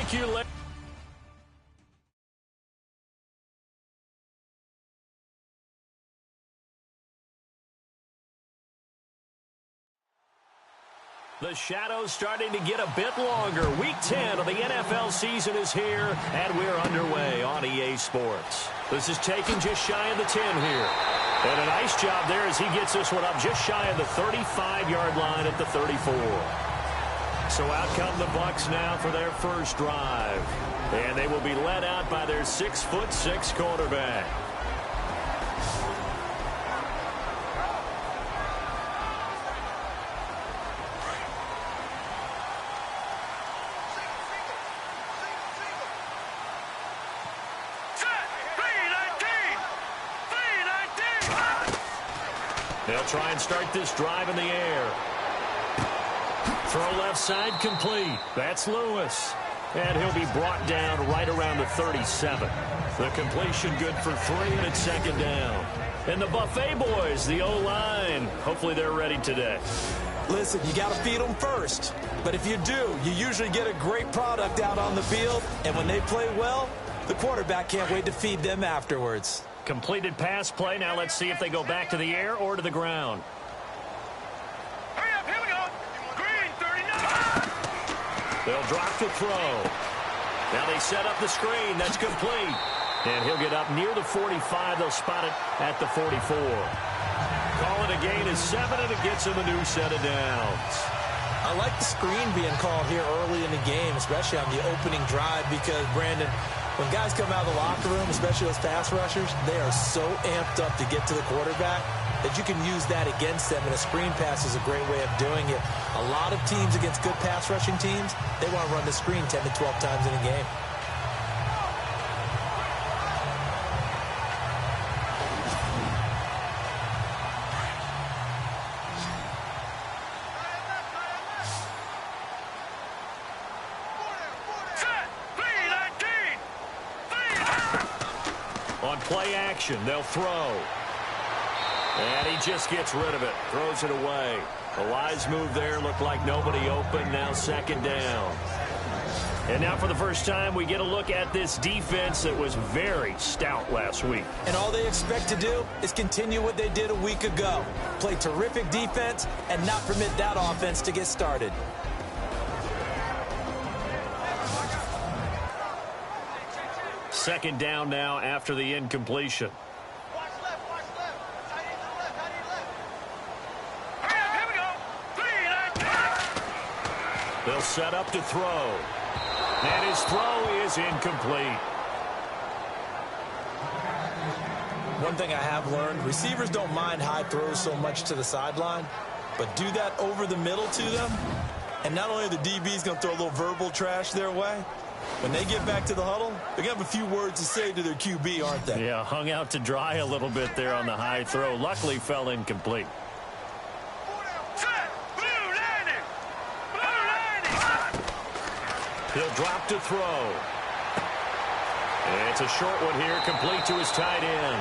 Thank you, Larry. The shadow's starting to get a bit longer. Week 10 of the NFL season is here, and we're underway on EA Sports. This is taken just shy of the 10 here. And a nice job there as he gets this one up just shy of the 35-yard line at the 34. So out come the Bucs now for their first drive. And they will be led out by their 6'6" quarterback. They'll try and start this drive in the air. Throw left side complete. That's Lewis. And he'll be brought down right around the 37. The completion good for 3, and it's second down. And the Buffet boys, the O-line, hopefully they're ready today. Listen, you got to feed them first. But if you do, you usually get a great product out on the field. And when they play well, the quarterback can't wait to feed them afterwards. Completed pass play. Now let's see if they go back to the air or to the ground. Hurry up, here we go. Green, 39. They'll drop the throw. Now they set up the screen. That's complete. And he'll get up near the 45. They'll spot it at the 44. Call it a gain of 7, and it gets him a new set of downs. I like the screen being called here early in the game, especially on the opening drive, because, Brandon, when guys come out of the locker room, especially those pass rushers, they are so amped up to get to the quarterback that you can use that against them, and a screen pass is a great way of doing it. A lot of teams against good pass rushing teams, they want to run the screen 10 to 12 times in a game. Play action. They'll throw. And he just gets rid of it. Throws it away. A wise move there. Looked like nobody open. Now second down. And now for the first time, we get a look at this defense that was very stout last week. And all they expect to do is continue what they did a week ago. Play terrific defense and not permit that offense to get started. Second down now after the incompletion. Watch left, watch left. Tight end to the left, tight end to the left. Hurry up, here we go. 3, 9, 10. They'll set up to throw. And his throw is incomplete. One thing I have learned, receivers don't mind high throws so much to the sideline, but do that over the middle to them, and not only are the DBs going to throw a little verbal trash their way, when they get back to the huddle, they're going to have a few words to say to their QB, aren't they? Yeah, hung out to dry a little bit there on the high throw. Luckily fell incomplete. He'll drop to throw. And it's a short one here, complete to his tight end.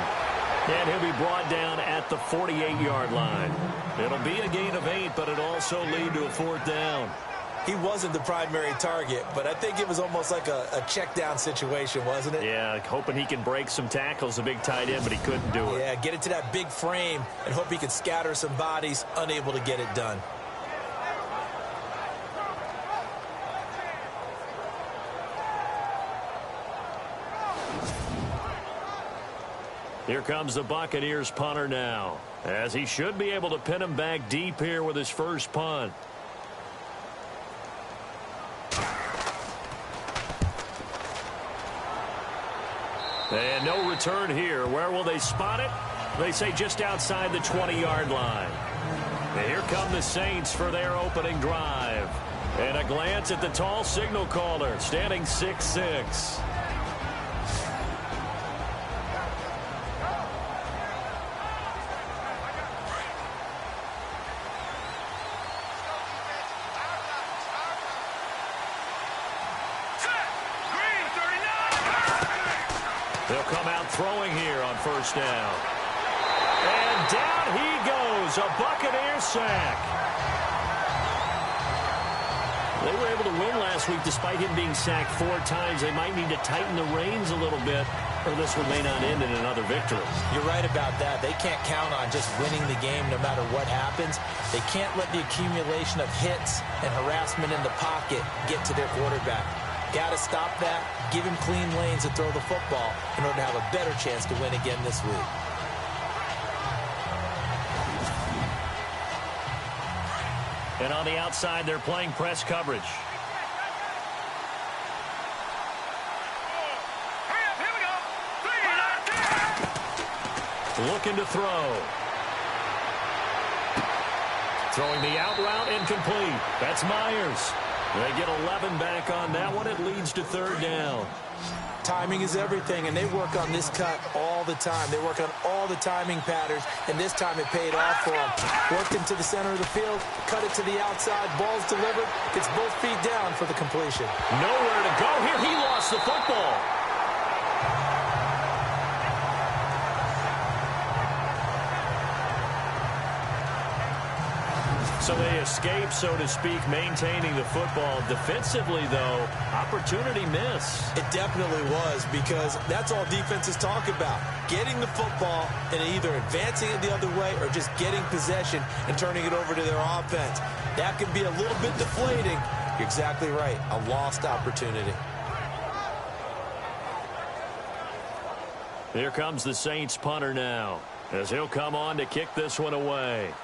And he'll be brought down at the 48-yard line. It'll be a gain of 8, but it'll also lead to a 4th down. He wasn't the primary target, but I think it was almost like a check down situation, wasn't it? Yeah, hoping he can break some tackles, a big tight end, but he couldn't do it. Yeah, get it to that big frame and hope he could scatter some bodies, unable to get it done. Here comes the Buccaneers punter now, as he should be able to pin him back deep here with his first punt. And no return here. Where will they spot it? They say just outside the 20-yard line. And here come the Saints for their opening drive. And a glance at the tall signal caller, standing 6'6". They'll come out throwing here on first down. And down he goes, a Buccaneer sack. They were able to win last week despite him being sacked 4 times. They might need to tighten the reins a little bit, or this one may not end in another victory. You're right about that. They can't count on just winning the game no matter what happens. They can't let the accumulation of hits and harassment in the pocket get to their quarterback. Got to stop that, give him clean lanes to throw the football in order to have a better chance to win again this week. And on the outside, they're playing press coverage. Looking to throw. Throwing the out route incomplete. That's Myers. They get 11 back on that one. It leads to 3rd down. Timing is everything, and they work on this cut all the time. They work on all the timing patterns, and this time it paid off for them. Worked into the center of the field, cut it to the outside, ball's delivered, gets both feet down for the completion. Nowhere to go here. He lost the football. So they escape, so to speak, maintaining the football. Defensively, though, opportunity miss. It definitely was, because that's all defenses talk about. Getting the football and either advancing it the other way or just getting possession and turning it over to their offense. That can be a little bit deflating. You're exactly right. A lost opportunity. Here comes the Saints punter now, as he'll come on to kick this one away.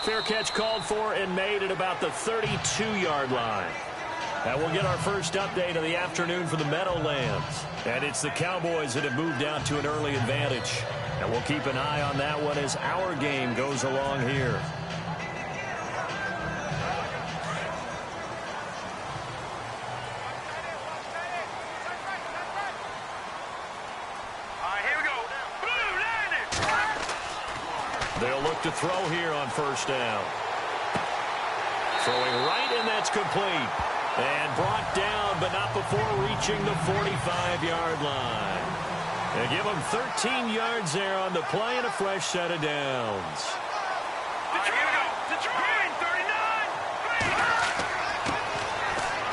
Fair catch called for and made at about the 32-yard line. And we'll get our first update of the afternoon for the Meadowlands. And it's the Cowboys that have moved out to an early advantage. And we'll keep an eye on that one as our game goes along here. They'll look to throw here on 1st down. Throwing right, and that's complete. And brought down, but not before reaching the 45-yard line. They give them 13 yards there on the play and a fresh set of downs.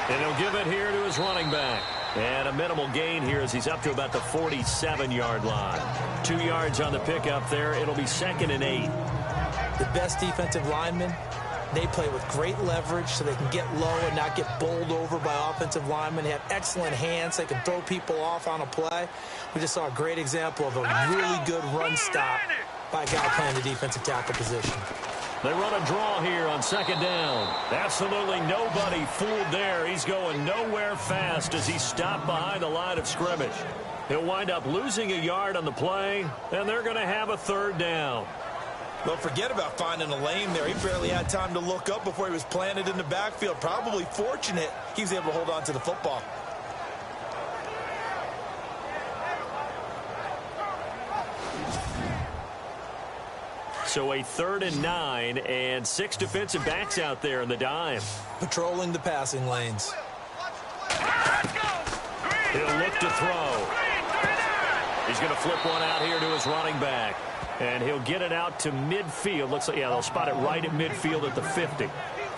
And he'll give it here to his running back. And a minimal gain here as he's up to about the 47-yard line. 2 yards on the pickup there. It'll be 2nd and 8. The best defensive linemen, they play with great leverage so they can get low and not get bowled over by offensive linemen. They have excellent hands. They can throw people off on a play. We just saw a great example of a really good run stop by a guy playing the defensive tackle position. They run a draw here on 2nd down. Absolutely nobody fooled there. He's going nowhere fast as he's stopped behind the line of scrimmage. He'll wind up losing a yard on the play, and they're going to have a 3rd down. Well, forget about finding a lane there. He barely had time to look up before he was planted in the backfield. Probably fortunate he was able to hold on to the football. So a 3rd and 9 and 6 defensive backs out there in the dime. Patrolling the passing lanes. He'll look to throw. He's going to flip one out here to his running back. And he'll get it out to midfield. Looks like, yeah, they'll spot it right at midfield at the 50.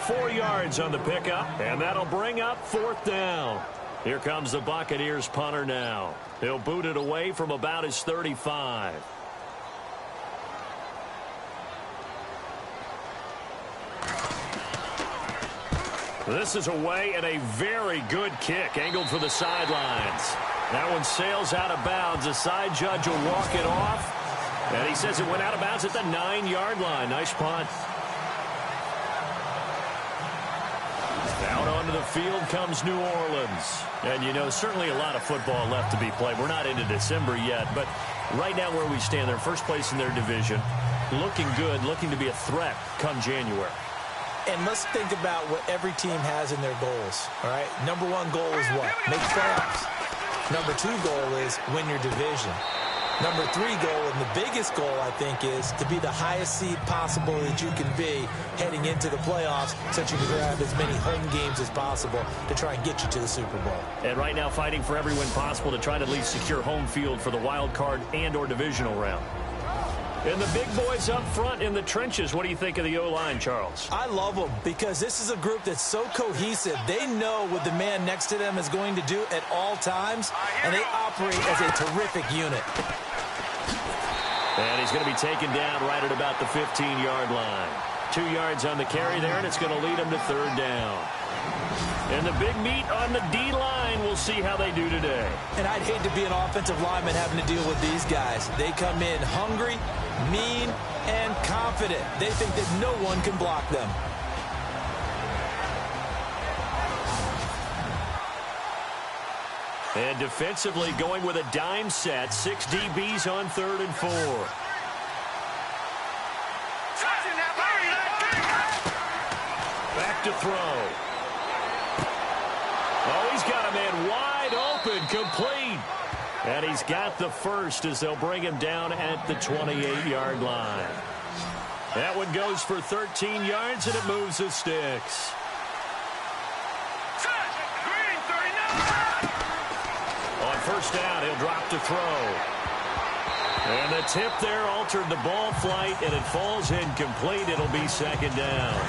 4 yards on the pickup, and that'll bring up 4th down. Here comes the Buccaneers punter now. He'll boot it away from about his 35. This is away and a very good kick, angled for the sidelines. That one sails out of bounds. The side judge will walk it off. And he says it went out of bounds at the 9-yard line. Nice punt. Out onto the field comes New Orleans. And, you know, certainly a lot of football left to be played. We're not into December yet, but right now where we stand, they're first place in their division. Looking good, looking to be a threat come January. And let's think about what every team has in their goals, all right? Number 1 goal is what? Make playoffs. Number 2 goal is win your division. Number 3 goal, and the biggest goal, I think, is to be the highest seed possible that you can be heading into the playoffs so that you can grab as many home games as possible to try and get you to the Super Bowl. And right now fighting for every win possible to try to at least secure home field for the wild card and or divisional round. And the big boys up front in the trenches, what do you think of the O-line, Charles? I love them because this is a group that's so cohesive. They know what the man next to them is going to do at all times, and they operate as a terrific unit. And he's going to be taken down right at about the 15-yard line. 2 yards on the carry there, and it's going to lead him to 3rd down. And the big meat on the D-line, we'll see how they do today. And I'd hate to be an offensive lineman having to deal with these guys. They come in hungry, mean, and confident. They think that no one can block them. And defensively going with a dime set. 6 DBs on 3rd and 4. Back to throw. Oh, he's got a man wide open, complete. And he's got the first as they'll bring him down at the 28-yard line. That one goes for 13 yards, and it moves the sticks. On 1st down, he'll drop to throw. And the tip there altered the ball flight, and it falls incomplete. It'll be 2nd down.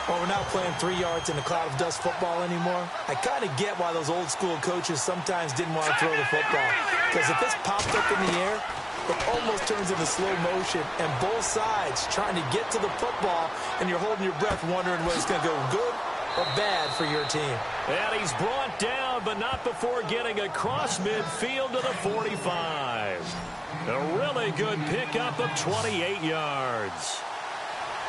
Well, we're not playing 3 yards in a cloud of dust football anymore. I kind of get why those old school coaches sometimes didn't want to throw the football. Because if it's popped up in the air, it almost turns into slow motion. And both sides trying to get to the football, and you're holding your breath wondering whether it's going to go good or bad for your team. And he's brought down, but not before getting across midfield to the 45. A really good pickup of 28 yards.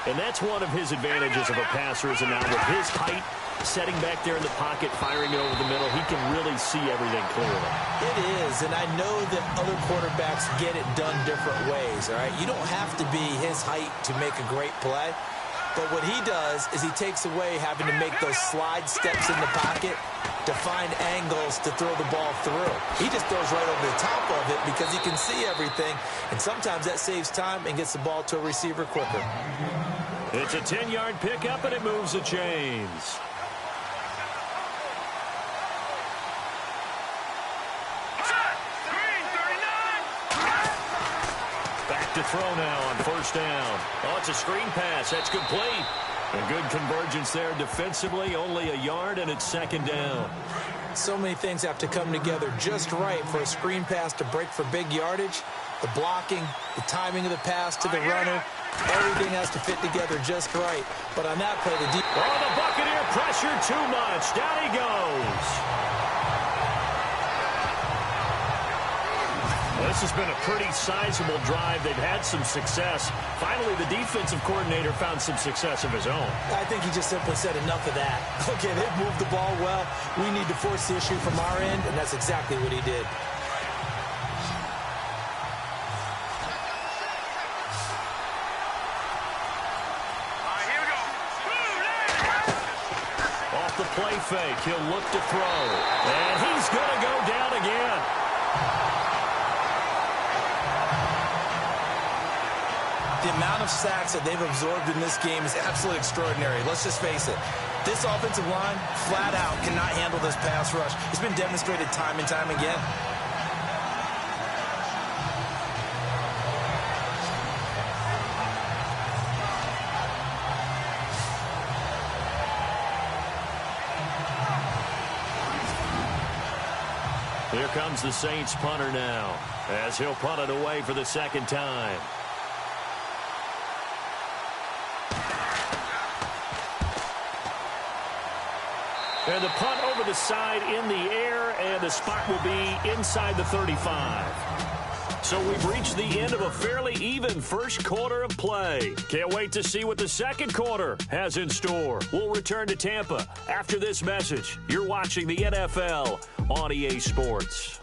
And that's one of his advantages of a passer is now with his height, setting back there in the pocket, firing it over the middle, he can really see everything clearly. It is, and I know that other quarterbacks get it done different ways, all right? You don't have to be his height to make a great play. But what he does is he takes away having to make those slide steps in the pocket to find angles to throw the ball through. He just throws right over the top of it because he can see everything, and sometimes that saves time and gets the ball to a receiver quicker. It's a 10-yard pickup, and it moves the chains. Back to throw now on 1st down. Oh, it's a screen pass. That's complete. A good convergence there defensively, only a yard, and it's 2nd down. So many things have to come together just right for a screen pass to break for big yardage. The blocking, the timing of the pass to the runner, everything has to fit together just right. But on that play, the Buccaneer pressure too much. Down he goes. This has been a pretty sizable drive. They've had some success. Finally, the defensive coordinator found some success of his own. I think he just simply said enough of that. Okay, they've moved the ball well. We need to force the issue from our end, and that's exactly what he did. Off the play fake, he'll look to throw. And he's going to go down again. The amount of sacks that they've absorbed in this game is absolutely extraordinary. Let's just face it. This offensive line, flat out, cannot handle this pass rush. It's been demonstrated time and time again. Here comes the Saints punter now, as he'll punt it away for the 2nd time. And the punt over the side in the air, and the spot will be inside the 35. So we've reached the end of a fairly even first quarter of play. Can't wait to see what the 2nd quarter has in store. We'll return to Tampa after this message. You're watching the NFL on EA Sports.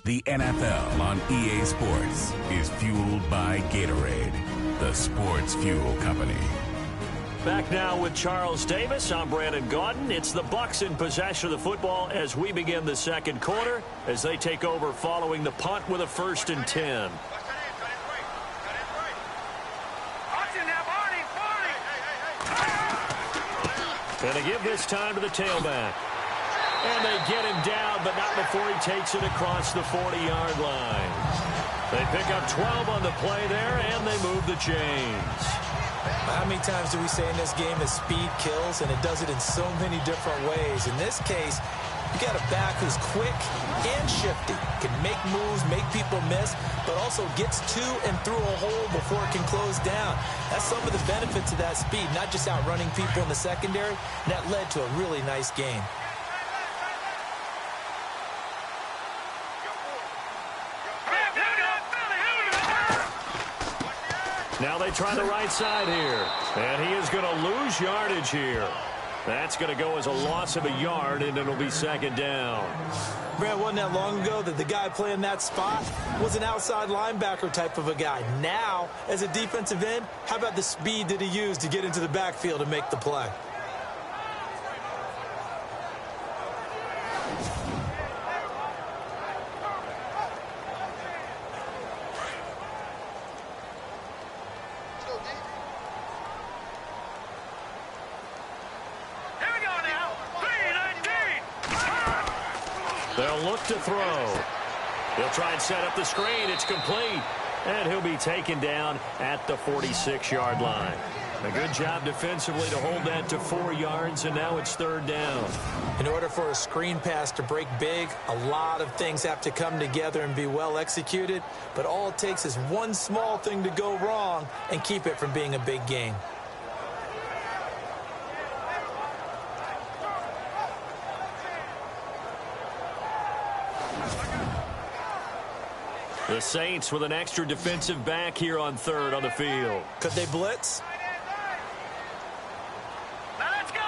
The NFL on EA Sports is fueled by Gatorade, the sports fuel company. Back now with Charles Davis. I'm Brandon Gaudin. It's the Bucs in possession of the football as we begin the second quarter as they take over following the punt with a 1st and 10. And they give this time to the tailback. And they get him down, but not before he takes it across the 40-yard line. They pick up 12 on the play there, and they move the chains. How many times do we say in this game that speed kills, and it does it in so many different ways? In this case, you got a back who's quick and shifty, can make moves, make people miss, but also gets to and through a hole before it can close down. That's some of the benefits of that speed, not just outrunning people in the secondary, and that led to a really nice game. Now they try the right side here. And he is going to lose yardage here. That's going to go as a loss of a yard, and it'll be 2nd down. Brad, wasn't that long ago that the guy playing that spot was an outside linebacker type of a guy. Now, as a defensive end, how about the speed that he used to get into the backfield and make the play? They'll look to throw. He'll try and set up the screen. It's complete. And he'll be taken down at the 46-yard line. A good job defensively to hold that to 4 yards, and now it's 3rd down. In order for a screen pass to break big, a lot of things have to come together and be well executed. But all it takes is one small thing to go wrong and keep it from being a big gain. The Saints with an extra defensive back here on 3rd on the field. Could they blitz? Now let's go.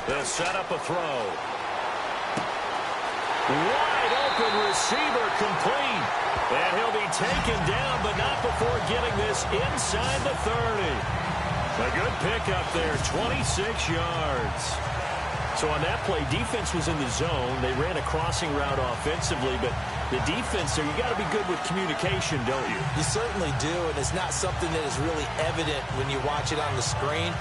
They'll set up a throw. Wide open receiver complete. And he'll be taken down, but not before getting this inside the 30. A good pickup there, 26 yards. So on that play, defense was in the zone. They ran a crossing route offensively, but the defense there, you got to be good with communication, don't you? You certainly do, and it's not something that is really evident when you watch it on the screen.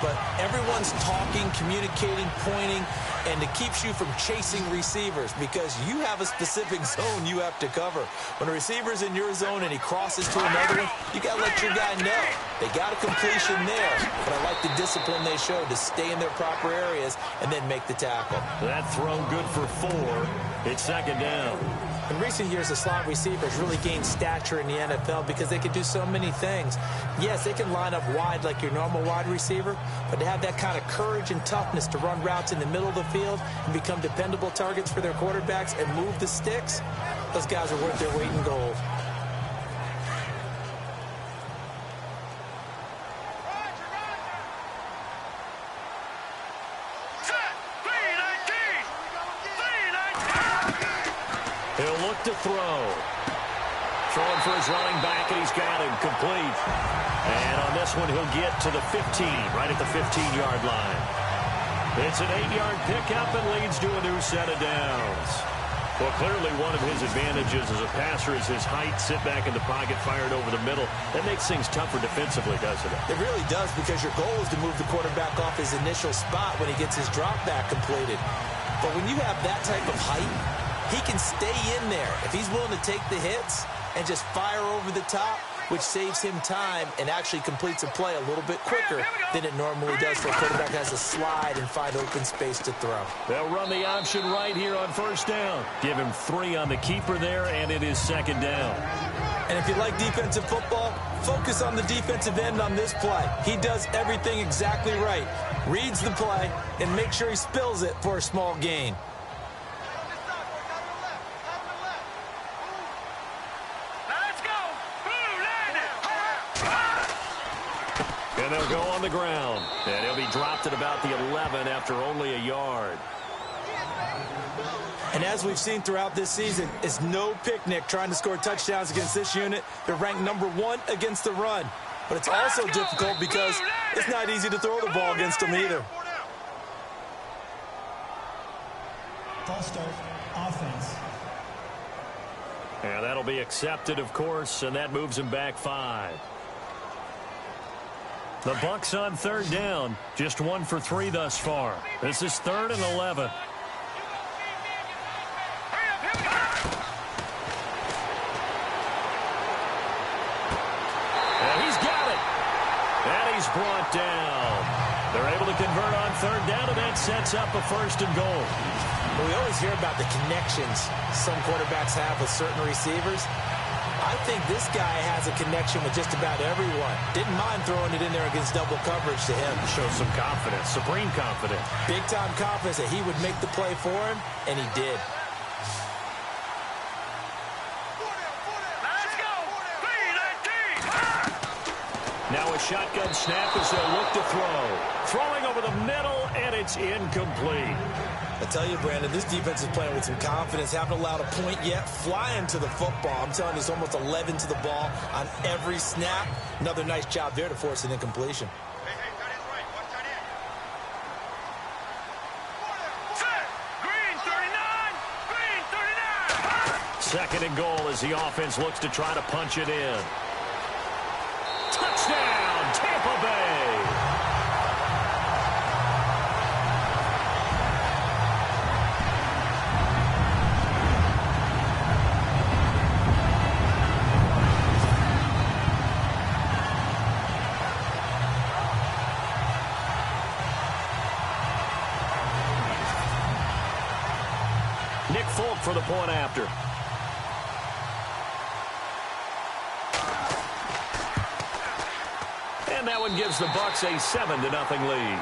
But everyone's talking, communicating, pointing, and it keeps you from chasing receivers because you have a specific zone you have to cover. When a receiver's in your zone and he crosses to another one, you got to let your guy know. They got a completion there, but I like the discipline they showed to stay in their proper areas and then make the tackle. That throw good for 4. It's 2nd down. In recent years, the slot receivers really gained stature in the NFL because they can do so many things. Yes, they can line up wide like your normal wide receiver, but to have that kind of courage and toughness to run routes in the middle of the field and become dependable targets for their quarterbacks and move the sticks, those guys are worth their weight in gold. He'll look to throw. Throwing for his running back, and he's got him complete. And on this one, he'll get to the 15, right at the 15-yard line. It's an 8-yard pickup and leads to a new set of downs. Well, clearly one of his advantages as a passer is his height. Sit back in the pocket, fired over the middle. That makes things tougher defensively, doesn't it? It really does, because your goal is to move the quarterback off his initial spot when he gets his drop back completed. But when you have that type of height, he can stay in there if he's willing to take the hits and just fire over the top, which saves him time and actually completes a play a little bit quicker than it normally does for a quarterback who has to slide and find open space to throw. They'll run the option right here on 1st down. Give him 3 on the keeper there, and it is 2nd down. And if you like defensive football, focus on the defensive end on this play. He does everything exactly right. Reads the play and makes sure he spills it for a small gain. And they'll go on the ground. And he'll be dropped at about the 11 after only a yard. And as we've seen throughout this season, it's no picnic trying to score touchdowns against this unit. They're ranked #1 against the run. But it's also difficult because it's not easy to throw the ball against them either. False start, offense. Yeah, that'll be accepted, of course, and that moves him back 5. The Bucs on third down, just 1 for 3 thus far. This is 3rd and 11. And he's got it. And he's brought down. They're able to convert on third down, and that sets up a 1st and goal. Well, we always hear about the connections some quarterbacks have with certain receivers. I think this guy has a connection with just about everyone. Didn't mind throwing it in there against double coverage to him. Shows some confidence, supreme confidence. Big-time confidence that he would make the play for him, and he did. Let's go. Now a shotgun snap as they'll look to throw. Throwing over the middle, and it's incomplete. I tell you, Brandon, this defense is playing with some confidence. Haven't allowed a point yet. Flying to the football. I'm telling you, it's almost 11 to the ball on every snap. Another nice job there to force an incompletion. Hey, tight end's right. Watch tight end. Set. Green 39. Green 39. 2nd and goal as the offense looks to try to punch it in. Touchdown, Tampa Bay. Nick Folk for the point after. And that one gives the Bucs a 7-0 lead.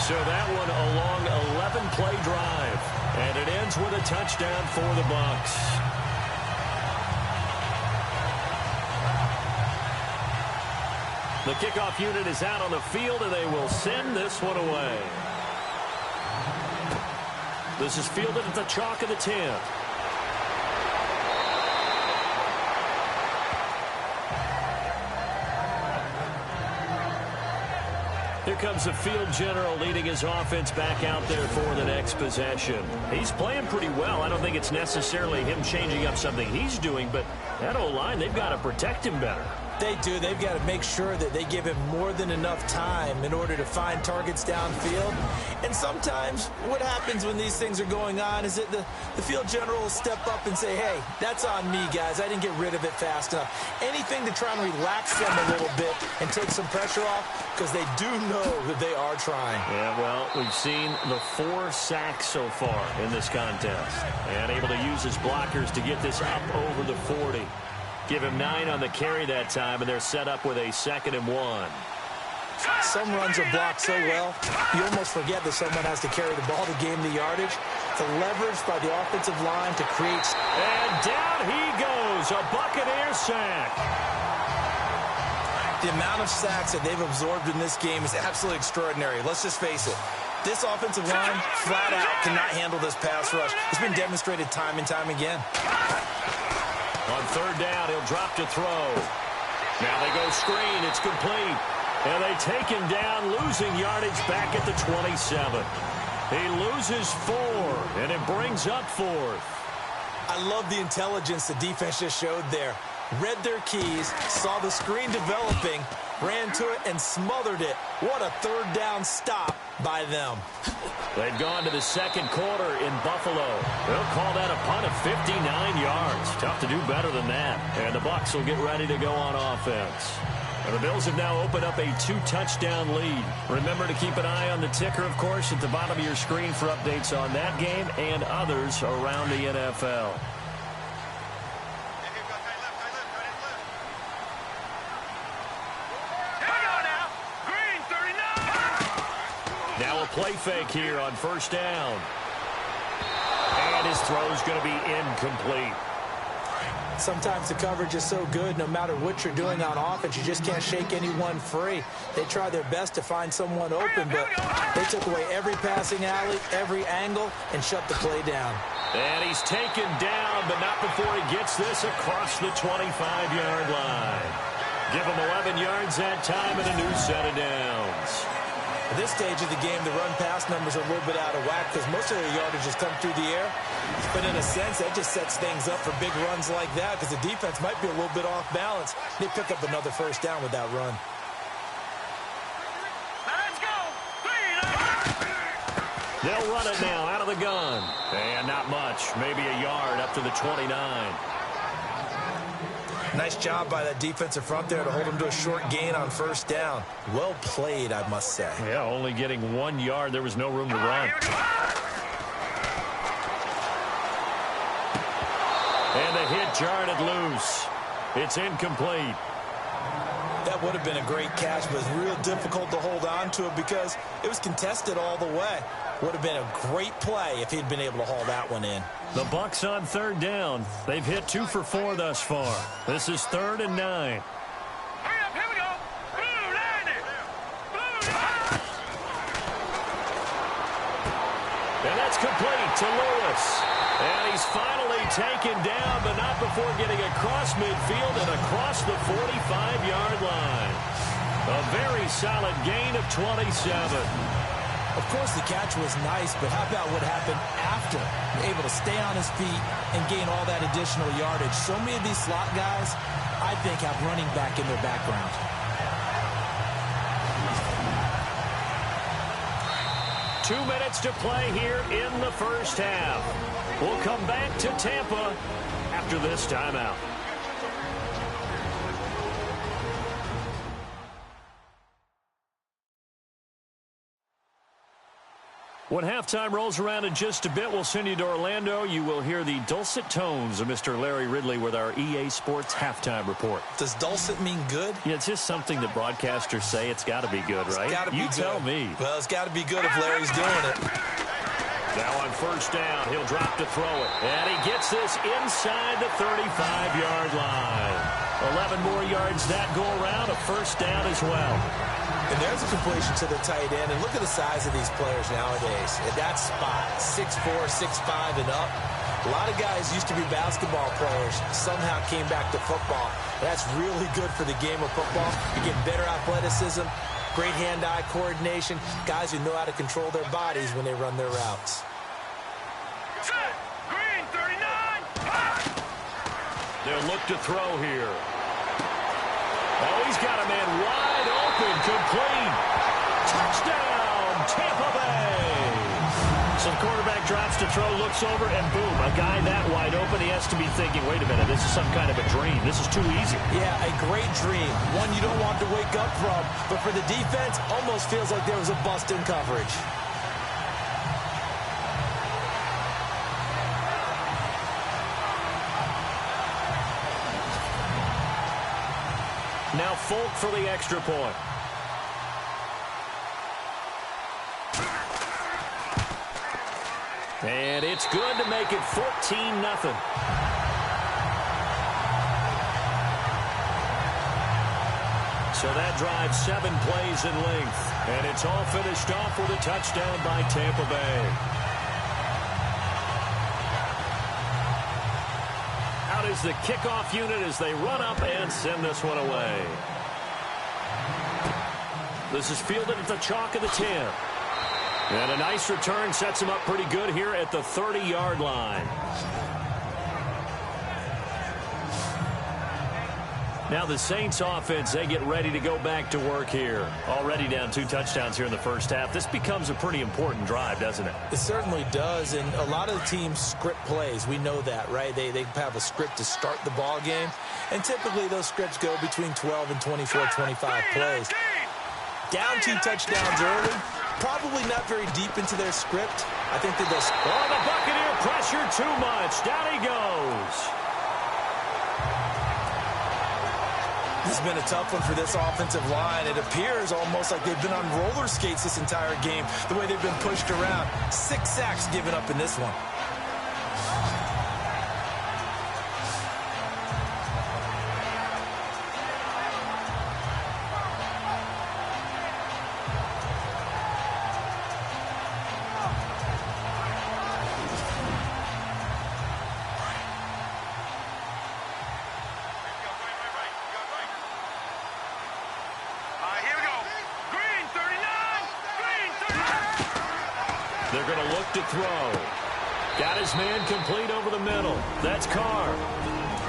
So that one a long 11-play drive. And it ends with a touchdown for the Bucs. The kickoff unit is out on the field, and they will send this one away. This is fielded at the chalk of the 10. Here comes the field general leading his offense back out there for the next possession. He's playing pretty well. I don't think it's necessarily him changing up something he's doing, but that O-line, they've got to protect him better. They do. They've got to make sure that they give him more than enough time in order to find targets downfield. And sometimes what happens when these things are going on is that the field general will step up and say, hey, that's on me, guys. I didn't get rid of it fast enough. Anything to try and relax them a little bit and take some pressure off, because they do know that they are trying. Yeah, well, we've seen the 4 sacks so far in this contest. And able to use his blockers to get this up over the 40. Give him 9 on the carry that time, and they're set up with a 2nd and 1. Some runs are blocked so well, you almost forget that someone has to carry the ball to gain the yardage. The leverage by the offensive line to create... And down he goes, a Buccaneer sack. The amount of sacks that they've absorbed in this game is absolutely extraordinary. Let's just face it. This offensive line, flat out, cannot handle this pass rush. It's been demonstrated time and time again. On third down, he'll drop to throw. Now they go screen. It's complete. And they take him down, losing yardage back at the 27. He loses 4, and it brings up 4th. I love the intelligence the defense just showed there. Read their keys, saw the screen developing, ran to it, and smothered it. What a third down stop by them. They've gone to the second quarter in Buffalo. They'll call that a punt of 59 yards. Tough to do better than that. And the Bucs will get ready to go on offense. And the Bills have now opened up a 2-touchdown lead. Remember to keep an eye on the ticker, of course, at the bottom of your screen for updates on that game and others around the NFL. Now a play fake here on first down. And his throw's going to be incomplete. Sometimes the coverage is so good, no matter what you're doing on offense, you just can't shake anyone free. They try their best to find someone open, but they took away every passing alley, every angle, and shut the play down. And he's taken down, but not before he gets this across the 25-yard line. Give him 11 yards that time and a new set of downs. At this stage of the game, the run-pass numbers are a little bit out of whack because most of their yardage has come through the air. But in a sense, that just sets things up for big runs like that because the defense might be a little bit off balance. They pick up another first down with that run. Let's go. They'll run it now out of the gun. And not much, maybe a yard up to the 29. Nice job by that defensive front there to hold them to a short gain on first down. Well played, I must say. Yeah, only getting 1 yard. There was no room to run. And the hit jarred it loose. It's incomplete. That would have been a great catch, but it's real difficult to hold on to it because it was contested all the way. Would have been a great play if he'd been able to haul that one in. The Bucs on third down. They've hit 2 for 4 thus far. This is 3rd and 9. Hurry up, here we go. Blue line it. Blue line. And that's complete to Lewis. And he's finally taken down, but not before getting across midfield and across the 45-yard line. A very solid gain of 27. Of course, the catch was nice, but how about what happened after? Able to stay on his feet and gain all that additional yardage. So many of these slot guys, I think, have running back in their background. Two minutes to play here in the first half. We'll come back to Tampa after this timeout. When halftime rolls around in just a bit, we'll send you to Orlando. You will hear the dulcet tones of Mr. Larry Ridley with our EA Sports halftime report. Does dulcet mean good? Yeah, it's just something that broadcasters say. It's got to be good, right? It's got to be you good. Tell me. Well, it's got to be good if Larry's doing it. Now on first down, he'll drop to throw it. And he gets this inside the 35-yard line. 11 more yards that go around, a first down as well. And there's a completion to the tight end. And look at the size of these players nowadays. At that spot, 6'4", 6'5", and up. A lot of guys used to be basketball players, somehow came back to football. That's really good for the game of football. You get better athleticism, great hand-eye coordination, guys who know how to control their bodies when they run their routes. Set. Green 39. They'll look to throw here. Oh, he's got a man wide open, complete. Touchdown, Tampa Bay. So the quarterback drops to throw, looks over, and boom, a guy that wide open, he has to be thinking, wait a minute, this is some kind of a dream. This is too easy. Yeah, a great dream. One you don't want to wake up from. But for the defense, almost feels like there was a bust in coverage. Now Folk for the extra point. And it's good to make it 14-0. So that drives 7 plays in length. And it's all finished off with a touchdown by Tampa Bay. Out is the kickoff unit as they run up and send this one away. This is fielded at the chalk of the 10. And a nice return sets him up pretty good here at the 30-yard line. Now the Saints offense, they get ready to go back to work here. Already down 2 touchdowns here in the first half. This becomes a pretty important drive, doesn't it? It certainly does, and a lot of the teams script plays. We know that, right? They have a script to start the ball game, and typically those scripts go between 12 and 24, 25 plays. Down 2 touchdowns early, probably not very deep into their script. I think that they'll... Oh, the Buccaneer pressure too much. Down he goes. This has been a tough one for this offensive line. It appears almost like they've been on roller skates this entire game, the way they've been pushed around. 6 sacks given up in this one. They're going to look to throw. Got his man complete over the middle. That's Carr.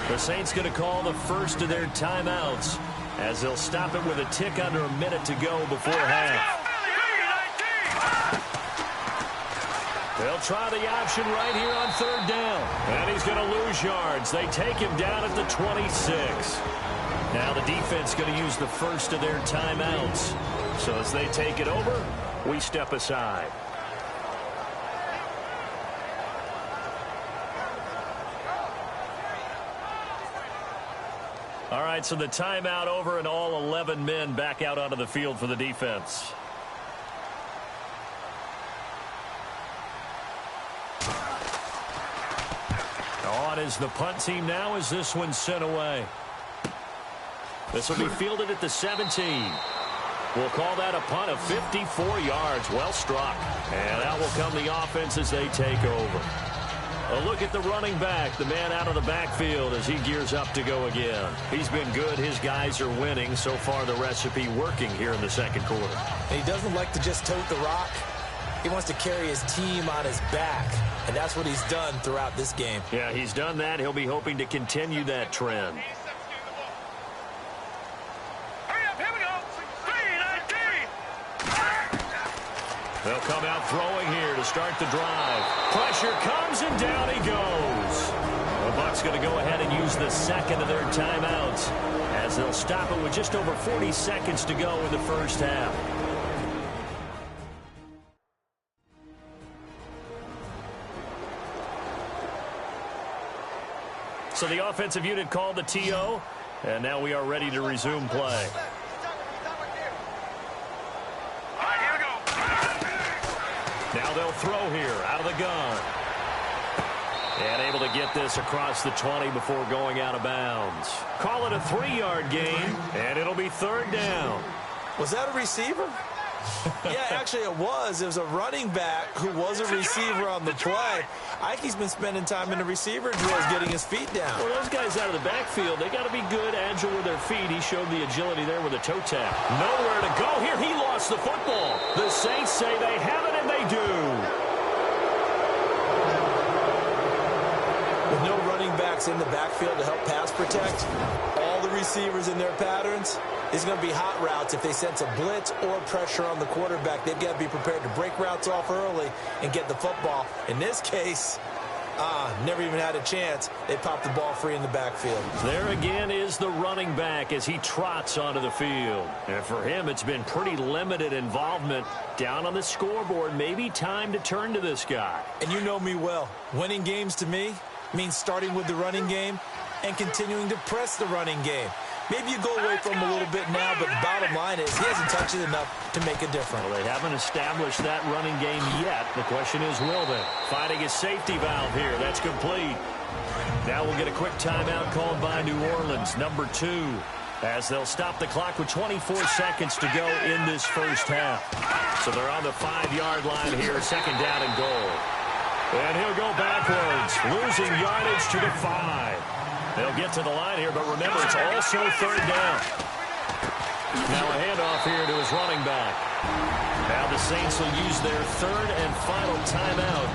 The Saints going to call the first of their timeouts as they'll stop it with a tick under a minute to go before half. They'll try the option right here on third down. And he's going to lose yards. They take him down at the 26. Now the defense going to use the first of their timeouts. So as they take it over, we step aside. All right, so the timeout over and all 11 men back out onto the field for the defense. On is the punt team now as this one's sent away. This will be fielded at the 17. We'll call that a punt of 54 yards. Well struck. And out will come the offense as they take over. A look at the running back, the man out of the backfield as he gears up to go again. He's been good. His guys are winning. So far, the recipe working here in the second quarter. And he doesn't like to just tote the rock. He wants to carry his team on his back, and that's what he's done throughout this game. Yeah, he's done that. He'll be hoping to continue that trend. They'll come out throwing here to start the drive. Pressure comes, and down he goes. The Bucs going to go ahead and use the second of their timeouts as they'll stop it with just over 40 seconds to go in the first half. So the offensive unit called the TO, and now we are ready to resume play. Now they'll throw here out of the gun. And able to get this across the 20 before going out of bounds. Call it a 3-yard gain, and it'll be third down. Was that a receiver? Yeah, actually it was. It was a running back who was a receiver on the play. Ike's been spending time in the receiver drills getting his feet down. Well, those guys out of the backfield, they got to be good, agile with their feet. He showed the agility there with a toe tap. Nowhere to go here. He lost the football. The Saints say they have it, and they do. With no running backs in the backfield to help pass protect, all the receivers in their patterns, it's going to be hot routes. If they sense a blitz or pressure on the quarterback, they've got to be prepared to break routes off early and get the football. In this case, never even had a chance. They popped the ball free in the backfield. There again is the running back as he trots onto the field. And for him, it's been pretty limited involvement down on the scoreboard. Maybe time to turn to this guy. And you know me well. Winning games to me means starting with the running game and continuing to press the running game. Maybe you go away from him a little bit now, but the bottom line is he hasn't touched it enough to make a difference. Well, they haven't established that running game yet. The question is, will they? Finding a safety valve here. That's complete. Now we'll get a quick timeout called by New Orleans, number 2, as they'll stop the clock with 24 seconds to go in this first half. So they're on the 5-yard line here, second down and goal. And he'll go backwards, losing yardage to the 5. They'll get to the line here, but remember, it's also third down. Now a handoff here to his running back. Now the Saints will use their third and final timeout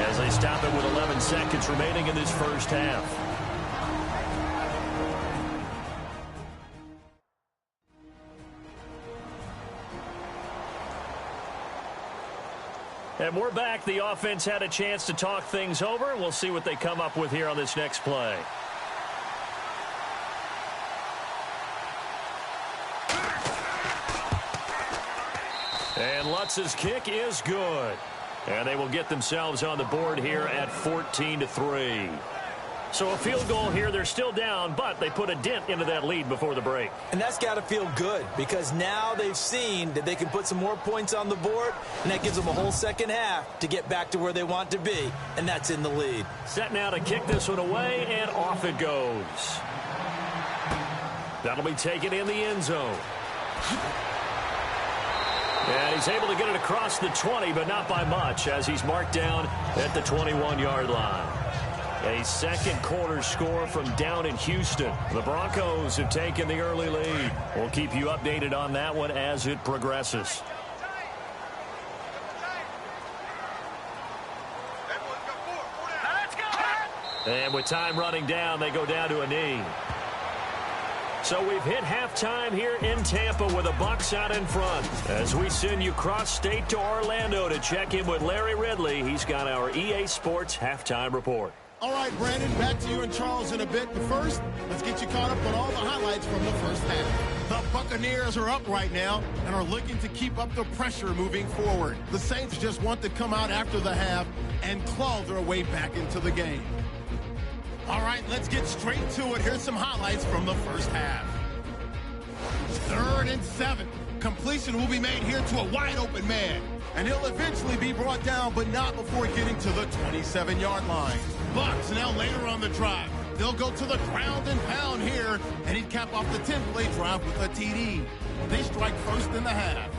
as they stop it with 11 seconds remaining in this first half. And we're back. The offense had a chance to talk things over. We'll see what they come up with here on this next play. And Lutz's kick is good. And they will get themselves on the board here at 14-3. So a field goal here. They're still down, but they put a dent into that lead before the break. And that's got to feel good because now they've seen that they can put some more points on the board, and that gives them a whole second half to get back to where they want to be, and that's in the lead. Set now to kick this one away, and off it goes. That'll be taken in the end zone. And he's able to get it across the 20, but not by much, as he's marked down at the 21-yard line. A second quarter score from down in Houston. The Broncos have taken the early lead. We'll keep you updated on that one as it progresses. And with time running down, they go down to a knee. So we've hit halftime here in Tampa with the Bucs out in front. As we send you cross-state to Orlando to check in with Larry Ridley. He's got our EA Sports halftime report. All right, Brandon, back to you and Charles in a bit. But first, let's get you caught up on all the highlights from the first half. The Buccaneers are up right now and are looking to keep up the pressure moving forward. The Saints just want to come out after the half and claw their way back into the game. All right, let's get straight to it. Here's some highlights from the first half. 3rd and 7. Completion will be made here to a wide-open man. And he'll eventually be brought down, but not before getting to the 27-yard line. Bucs now later on the drive. They'll go to the ground and pound here, and he'd cap off the 10-play drive with a TD. They strike first in the half.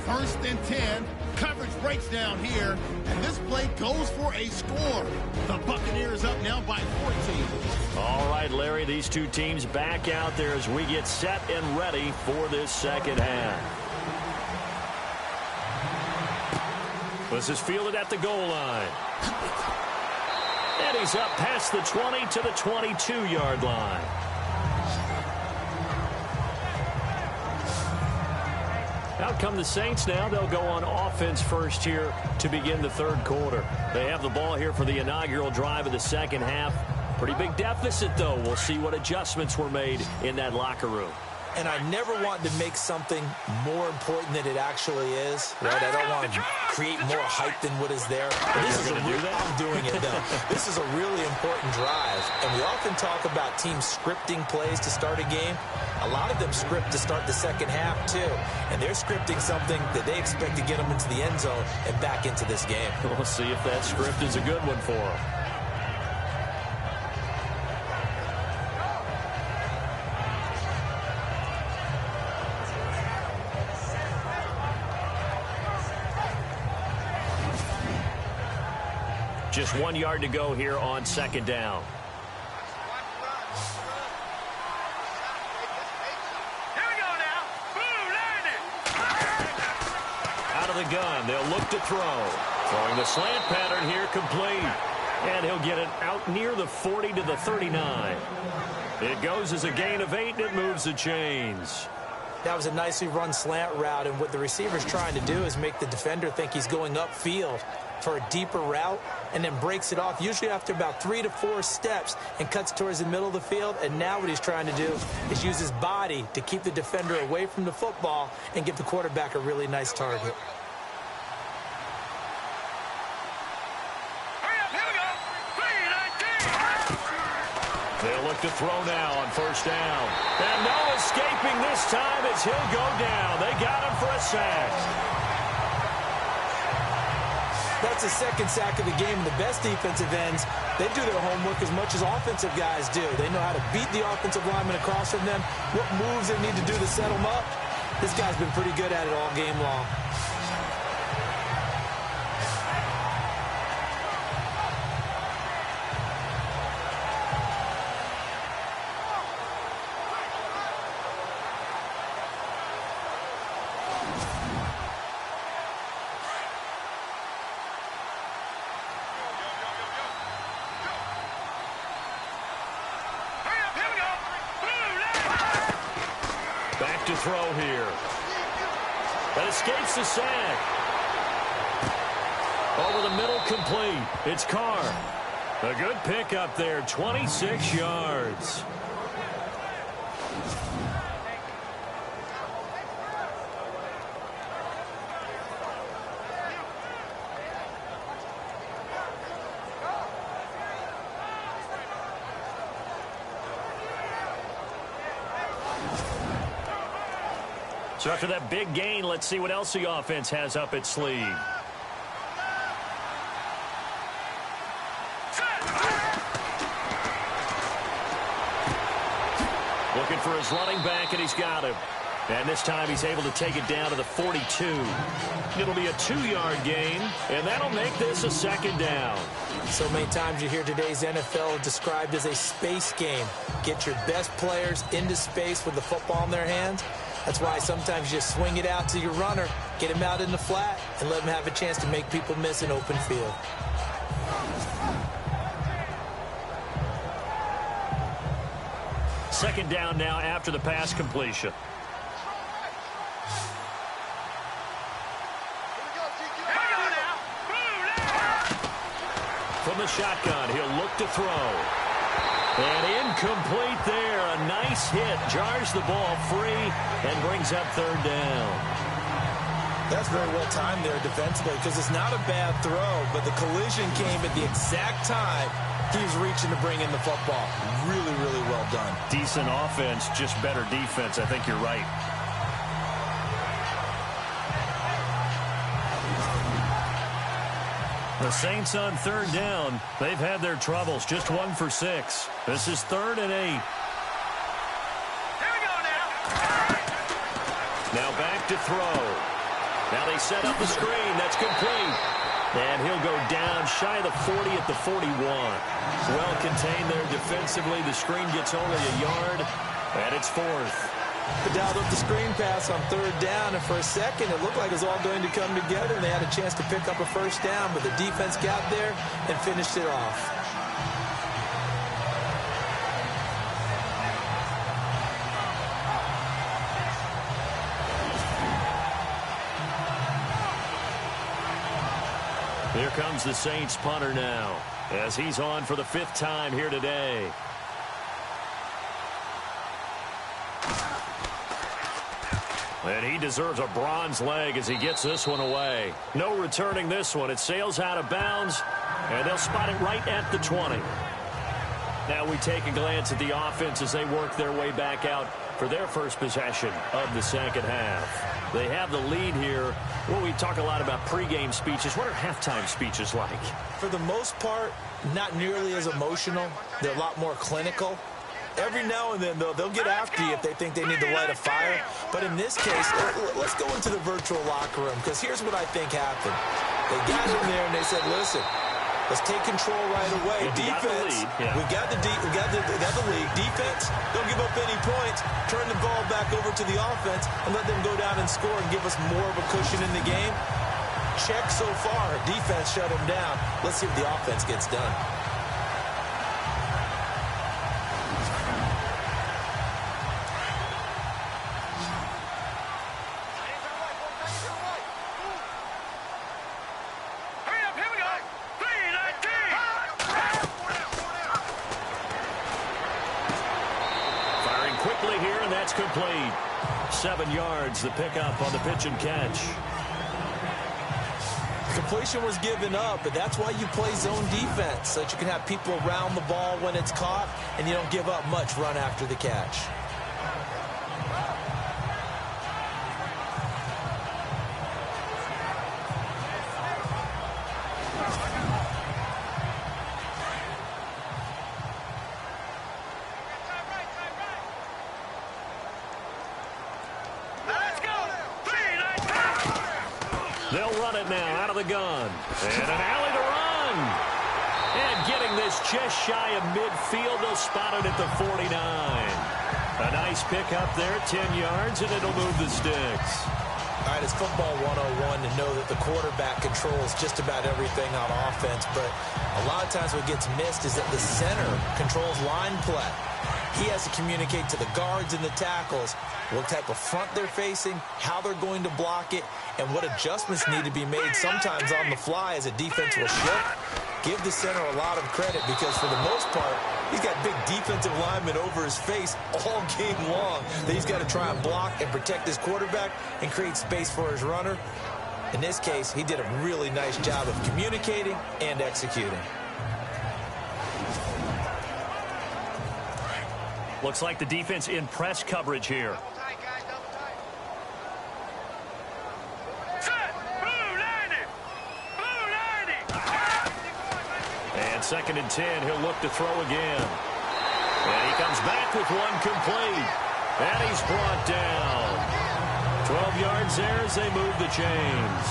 1st and 10. Coverage breaks down here, and this play goes for a score. The Buccaneers up now by 14. All right, Larry, these two teams back out there as we get set and ready for this second half. This is fielded at the goal line. And he's up past the 20 to the 22-yard line. Out come the Saints now. They'll go on offense first here to begin the third quarter. They have the ball here for the inaugural drive of the second half. Pretty big deficit, though. We'll see what adjustments were made in that locker room. And I never want to make something more important than it actually is, right? I don't want to create more hype than what is there. But this is I'm doing it, though. This is a really important drive. And we often talk about teams scripting plays to start a game. A lot of them script to start the second half, too. And they're scripting something that they expect to get them into the end zone and back into this game. We'll see if that script is a good one for them. Just 1 yard to go here on second down. Here we go now. Boom, landed. Out of the gun, they'll look to throw. Throwing the slant pattern here complete. And he'll get it out near the 40 to the 39. It goes as a gain of 8, and it moves the chains. That was a nicely run slant route, and what the receiver's trying to do is make the defender think he's going upfield for a deeper route, and then breaks it off, usually after about 3 to 4 steps, and cuts towards the middle of the field. And now what he's trying to do is use his body to keep the defender away from the football and give the quarterback a really nice target. They'll look to throw now on first down. And no escaping this time as he'll go down. They got him for a sack. That's the second sack of the game. The best defensive ends, they do their homework as much as offensive guys do. They know how to beat the offensive lineman across from them, what moves they need to do to set them up. This guy's been pretty good at it all game long. Back to throw here. That escapes the sack. Over the middle, complete. It's Carr. A good pick up there, 26 yards. So after that big gain, let's see what else the offense has up its sleeve. Looking for his running back, and he's got him. And this time he's able to take it down to the 42. It'll be a 2-yard gain, and that'll make this a second down. So many times you hear today's NFL described as a space game. Get your best players into space with the football in their hands. That's why sometimes you just swing it out to your runner, get him out in the flat, and let him have a chance to make people miss an open field. Second down now after the pass completion. From the shotgun, he'll look to throw. And incomplete there. A nice hit. Jars the ball free and brings up third down. That's very well timed there defensively because it's not a bad throw, but the collision came at the exact time he was reaching to bring in the football. Really, really well done. Decent offense, just better defense. I think you're right. The Saints on third down. They've had their troubles. Just 1 for 6. This is 3rd and 8. Here we go now. Now back to throw. Now they set up the screen. That's complete. And he'll go down shy of the 40 at the 41. Well contained there defensively. The screen gets only a yard. And it's 4th. Dialed up the screen pass on third down, and for a second it looked like it was all going to come together, and they had a chance to pick up a first down, but the defense got there and finished it off. Here comes the Saints punter now, as he's on for the 5th time here today. And he deserves a bronze leg as he gets this one away. No returning this one. It sails out of bounds, and they'll spot it right at the 20. Now we take a glance at the offense as they work their way back out for their first possession of the second half. They have the lead here. Well, we talk a lot about pregame speeches. What are halftime speeches like? For the most part, not nearly as emotional. They're a lot more clinical. Every now and then, though, they'll get after you if they think they need to light a fire. But in this case, let's go into the virtual locker room, because here's what I think happened. They got in there and they said, listen, let's take control right away. Defense, we got the lead. Defense, don't give up any points. Turn the ball back over to the offense and let them go down and score and give us more of a cushion in the game. Check so far. Defense shut them down. Let's see if the offense gets done. Complete. 7 yards, the pickup on the pitch and catch. Completion was given up, but that's why you play zone defense, so that you can have people around the ball when it's caught, and you don't give up much run after the catch. They'll run it now out of the gun. And an alley to run. And getting this just shy of midfield, they'll spot it at the 49. A nice pick up there, 10 yards, and it'll move the sticks. All right, it's football 101 to know that the quarterback controls just about everything on offense, but a lot of times what gets missed is that the center controls line play. He has to communicate to the guards and the tackles what type of front they're facing, how they're going to block it, and what adjustments need to be made sometimes on the fly as a defense will shift. Give the center a lot of credit because for the most part, he's got big defensive linemen over his face all game long that he's got to try and block and protect his quarterback and create space for his runner. In this case, he did a really nice job of communicating and executing. Looks like the defense in press coverage here. And 2nd and 10, he'll look to throw again. And he comes back with one complete. And he's brought down. 12 yards there as they move the chains.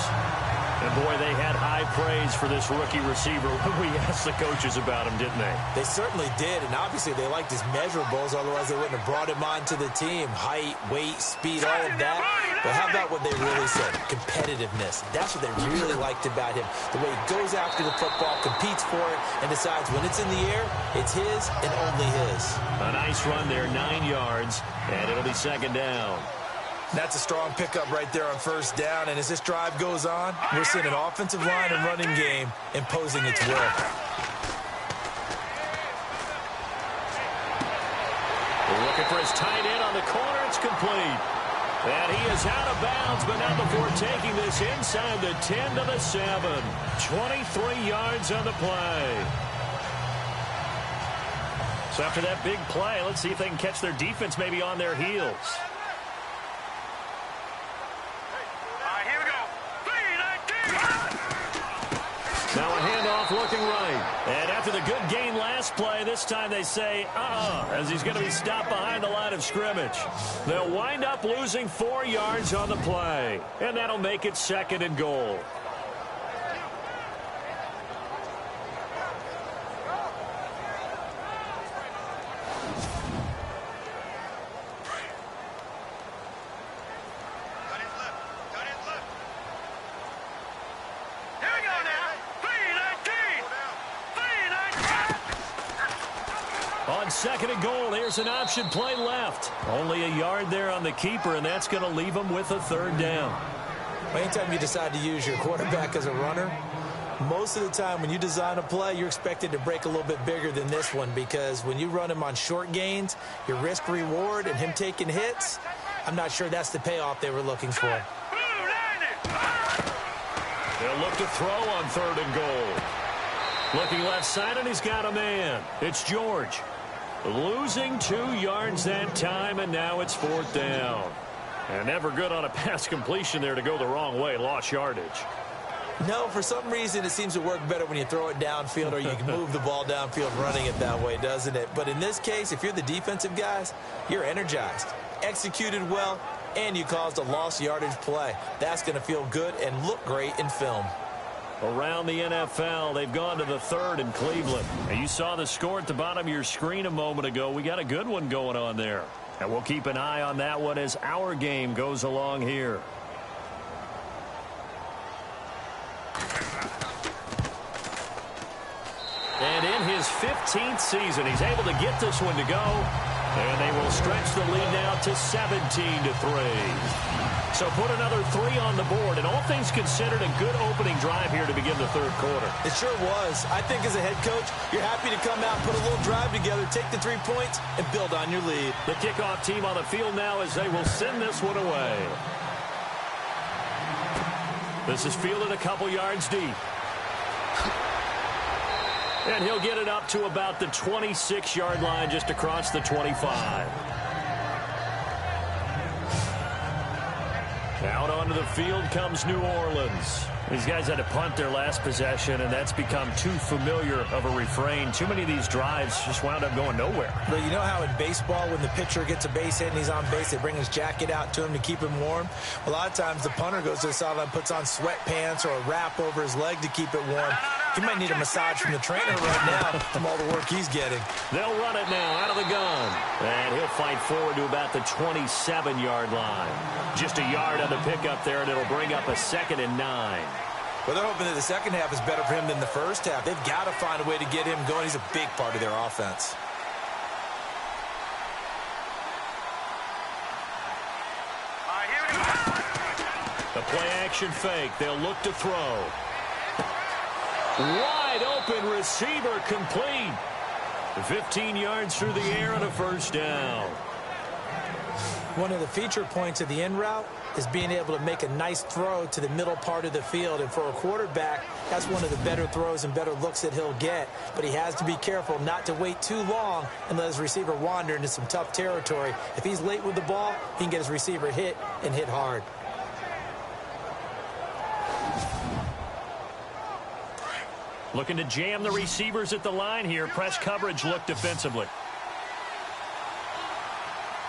And, boy, they had high praise for this rookie receiver when we asked the coaches about him, didn't they? They certainly did, and obviously they liked his measurables, otherwise they wouldn't have brought him onto the team. Height, weight, speed, all of that. But how about what they really said? Competitiveness. That's what they really liked about him. The way he goes after the football, competes for it, and decides when it's in the air, it's his and only his. A nice run there, 9 yards, and it'll be second down. That's a strong pickup right there on first down, and as this drive goes on, we're seeing an offensive line and running game imposing its will. We're looking for his tight end on the corner. It's complete. And he is out of bounds, but not before taking this inside the 10 to the 7. 23 yards on the play. So after that big play, let's see if they can catch their defense maybe on their heels. Now a handoff looking right. And after the good gain last play, this time they say, as he's going to be stopped behind the line of scrimmage. They'll wind up losing 4 yards on the play. And that'll make it second and goal. Second and goal. Here's an option play left. Only a yard there on the keeper, and that's going to leave him with a third down. Anytime you decide to use your quarterback as a runner, most of the time when you design a play, you're expected to break a little bit bigger than this one, because when you run him on short gains, your risk reward and him taking hits, I'm not sure that's the payoff they were looking for. They'll look to throw on third and goal. Looking left side, and he's got a man. It's George. Losing 2 yards that time, and now it's fourth down. And never good on a pass completion there to go the wrong way. Lost yardage. No, for some reason it seems to work better when you throw it downfield or you can move the ball downfield running it that way, doesn't it? But in this case, if you're the defensive guys, you're energized, executed well, and you caused a lost yardage play. That's going to feel good and look great in film. Around the NFL, they've gone to the third in Cleveland. And you saw the score at the bottom of your screen a moment ago. We got a good one going on there. And we'll keep an eye on that one as our game goes along here. And in his 15th season, he's able to get this one to go. And they will stretch the lead now to 17-3. So put another 3 on the board, and all things considered, a good opening drive here to begin the third quarter. It sure was. I think as a head coach, you're happy to come out, put a little drive together, take the 3 points, and build on your lead. The kickoff team on the field now as they will send this one away. This is fielded a couple yards deep. And he'll get it up to about the 26-yard line, just across the 25. Out onto the field comes New Orleans. These guys had to punt their last possession, and that's become too familiar of a refrain. Too many of these drives just wound up going nowhere. But you know how in baseball, when the pitcher gets a base hit and he's on base, they bring his jacket out to him to keep him warm? A lot of times the punter goes to the sideline, puts on sweatpants or a wrap over his leg to keep it warm. He might need a massage from the trainer right now from all the work he's getting. They'll run it now out of the gun. And he'll fight forward to about the 27-yard line. Just a yard on the pickup there, and it'll bring up a 2nd and 9. Well, they're hoping that the second half is better for him than the first half. They've got to find a way to get him going. He's a big part of their offense. The play-action fake. They'll look to throw. Wide open receiver complete. 15 yards through the air and a first down. One of the feature points of the in route is being able to make a nice throw to the middle part of the field. And for a quarterback, that's one of the better throws and better looks that he'll get. But he has to be careful not to wait too long and let his receiver wander into some tough territory. If he's late with the ball, he can get his receiver hit and hit hard. Looking to jam the receivers at the line here. Press coverage look defensively.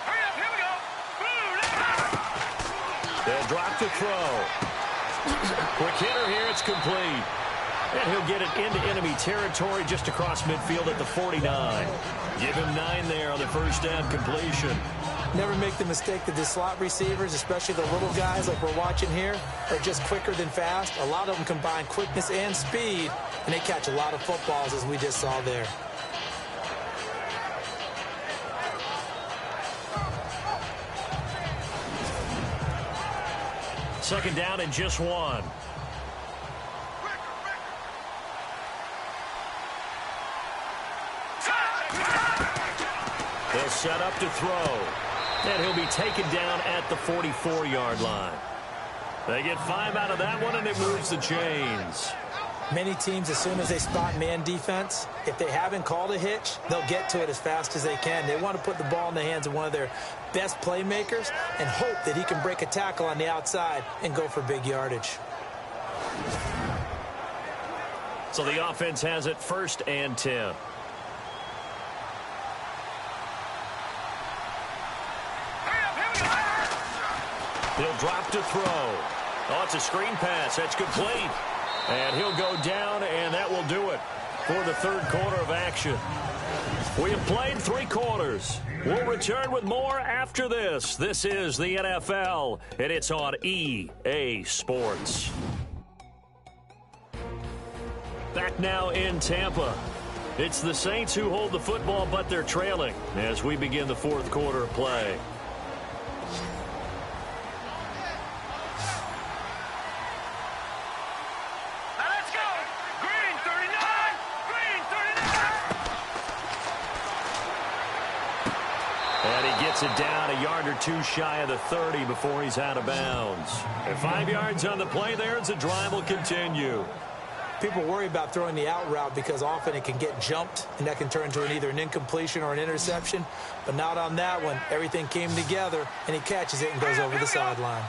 Hurry up, here we go. They'll drop to throw. Quick hitter here. It's complete. And he'll get it into enemy territory just across midfield at the 49. Give him 9 there on the first down completion. Never make the mistake that the slot receivers, especially the little guys like we're watching here, are just quicker than fast. A lot of them combine quickness and speed, and they catch a lot of footballs, as we just saw there. Second down and just 1. They'll set up to throw. And he'll be taken down at the 44-yard line. They get 5 out of that one, and it moves the chains. Many teams, as soon as they spot man defense, if they haven't called a hitch, they'll get to it as fast as they can. They want to put the ball in the hands of one of their best playmakers and hope that he can break a tackle on the outside and go for big yardage. So the offense has it 1st and 10. He'll drop to throw. Oh, it's a screen pass. That's complete. And he'll go down, and that will do it for the third quarter of action. We have played 3 quarters. We'll return with more after this. This is the NFL, and it's on EA Sports. Back now in Tampa. It's the Saints who hold the football, but they're trailing as we begin the fourth quarter of play. It down a yard or 2 shy of the 30 before he's out of bounds. And 5 yards on the play there as the drive will continue. People worry about throwing the out route because often it can get jumped, and that can turn into either an incompletion or an interception. But not on that one. Everything came together, and he catches it and goes over the sideline.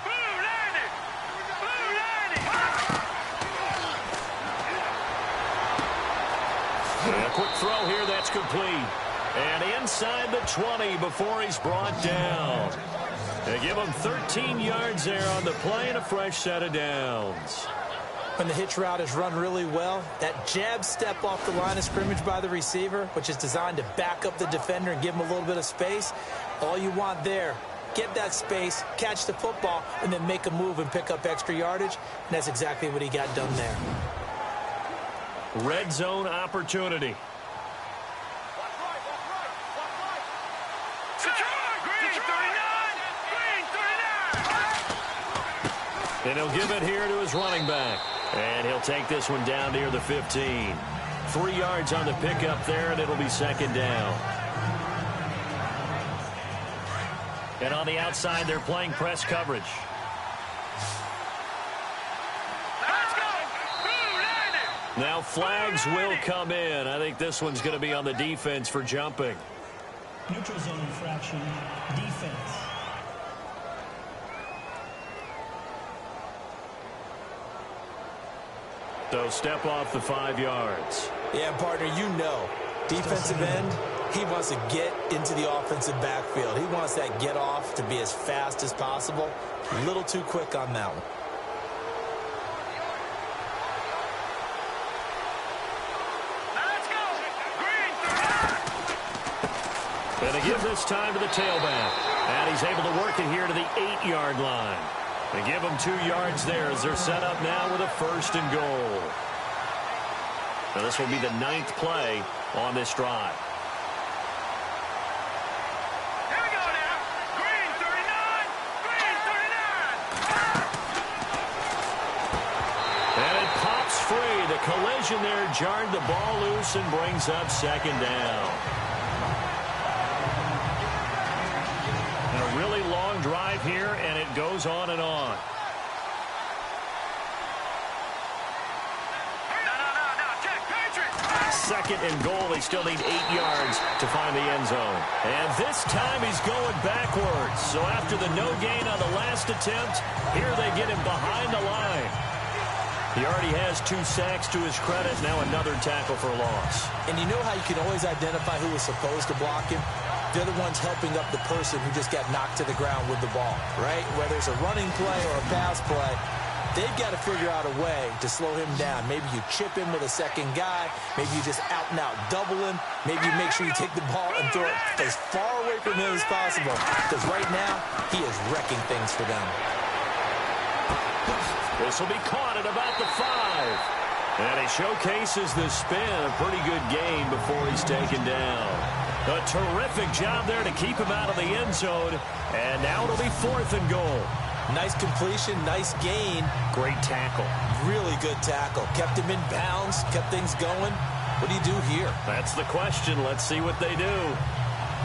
A quick throw here, that's complete. And inside the 20 before he's brought down. They give him 13 yards there on the play and a fresh set of downs. When the hitch route is run really well, that jab step off the line of scrimmage by the receiver, which is designed to back up the defender and give him a little bit of space, all you want there, get that space, catch the football, and then make a move and pick up extra yardage, and that's exactly what he got done there. Red zone opportunity. And he'll give it here to his running back. And he'll take this one down near the 15. 3 yards on the pickup there, and it'll be second down. And on the outside, they're playing press coverage. Now flags will come in. I think this one's going to be on the defense for jumping. Neutral zone infraction, defense. So step off the 5 yards. Yeah, partner, you know, defensive end, he wants to get into the offensive backfield. He wants that get off to be as fast as possible. A little too quick on that one. And they give this time to the tailback. And he's able to work it here to the 8-yard line. They give them 2 yards there as they're set up now with a 1st and goal. Now this will be the 9th play on this drive. Here we go now. Green 39. Green 39. And it pops free. The collision there jarred the ball loose and brings up second down. A really long drive here, and it goes on and on. Second and goal. They still need 8 yards to find the end zone. And this time he's going backwards. So after the no gain on the last attempt, here they get him behind the line. He already has 2 sacks to his credit. Now another tackle for a loss. And you know how you can always identify who was supposed to block him? They're the ones helping up the person who just got knocked to the ground with the ball, right? Whether it's a running play or a pass play, They've got to figure out a way to slow him down. Maybe you chip him with a second guy. Maybe you just out-and-out double him. Maybe you make sure you take the ball and throw it as far away from him as possible. Because right now, he is wrecking things for them. This will be caught at about the 5. And he showcases the spin. A pretty good game before he's taken down. A terrific job there to keep him out of the end zone. And now it'll be 4th and goal. Nice completion, nice gain. Great tackle. Really good tackle. Kept him in bounds, kept things going. What do you do here? That's the question. Let's see what they do.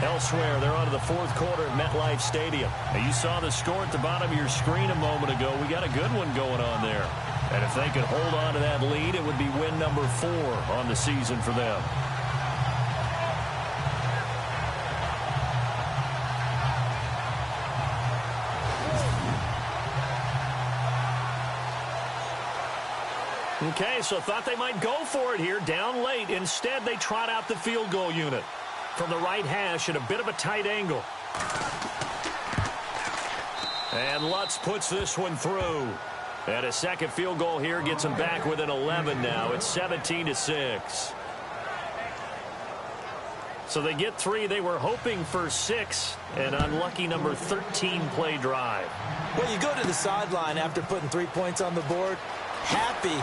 Elsewhere, they're on to the 4th quarter at MetLife Stadium. Now, you saw the score at the bottom of your screen a moment ago. We got a good one going on there. And if they could hold on to that lead, it would be win number 4 on the season for them. Okay, so thought they might go for it here, down late. Instead, they trot out the field goal unit from the right hash at a bit of a tight angle. And Lutz puts this one through. And a second field goal here gets them back within 11 now. It's 17-6. So they get 3. They were hoping for 6. An unlucky number 13 play drive. Well, you go to the sideline after putting 3 points on the board, happy,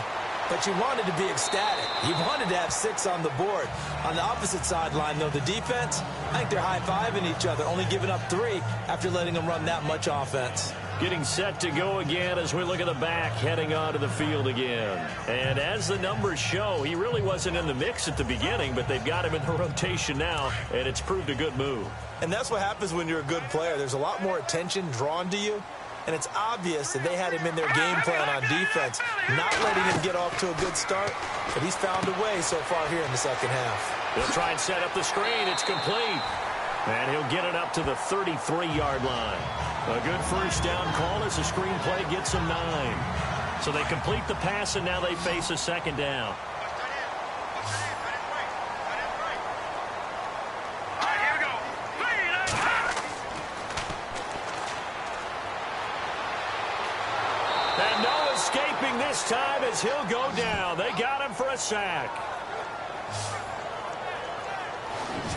but you wanted to be ecstatic. You wanted to have 6 on the board. On the opposite sideline, though, the defense, I think they're high-fiving each other, only giving up 3 after letting them run that much offense. Getting set to go again as we look at the back, heading onto the field again. And as the numbers show, he really wasn't in the mix at the beginning, but they've got him in the rotation now, and it's proved a good move. And that's what happens when you're a good player. There's a lot more attention drawn to you. And it's obvious that they had him in their game plan on defense, not letting him get off to a good start. But he's found a way so far here in the second half. He'll try and set up the screen. It's complete. And he'll get it up to the 33-yard line. A good first down call as the screen play gets them 9. So they complete the pass, and now they face a second down. And no escaping this time as he'll go down. They got him for a sack.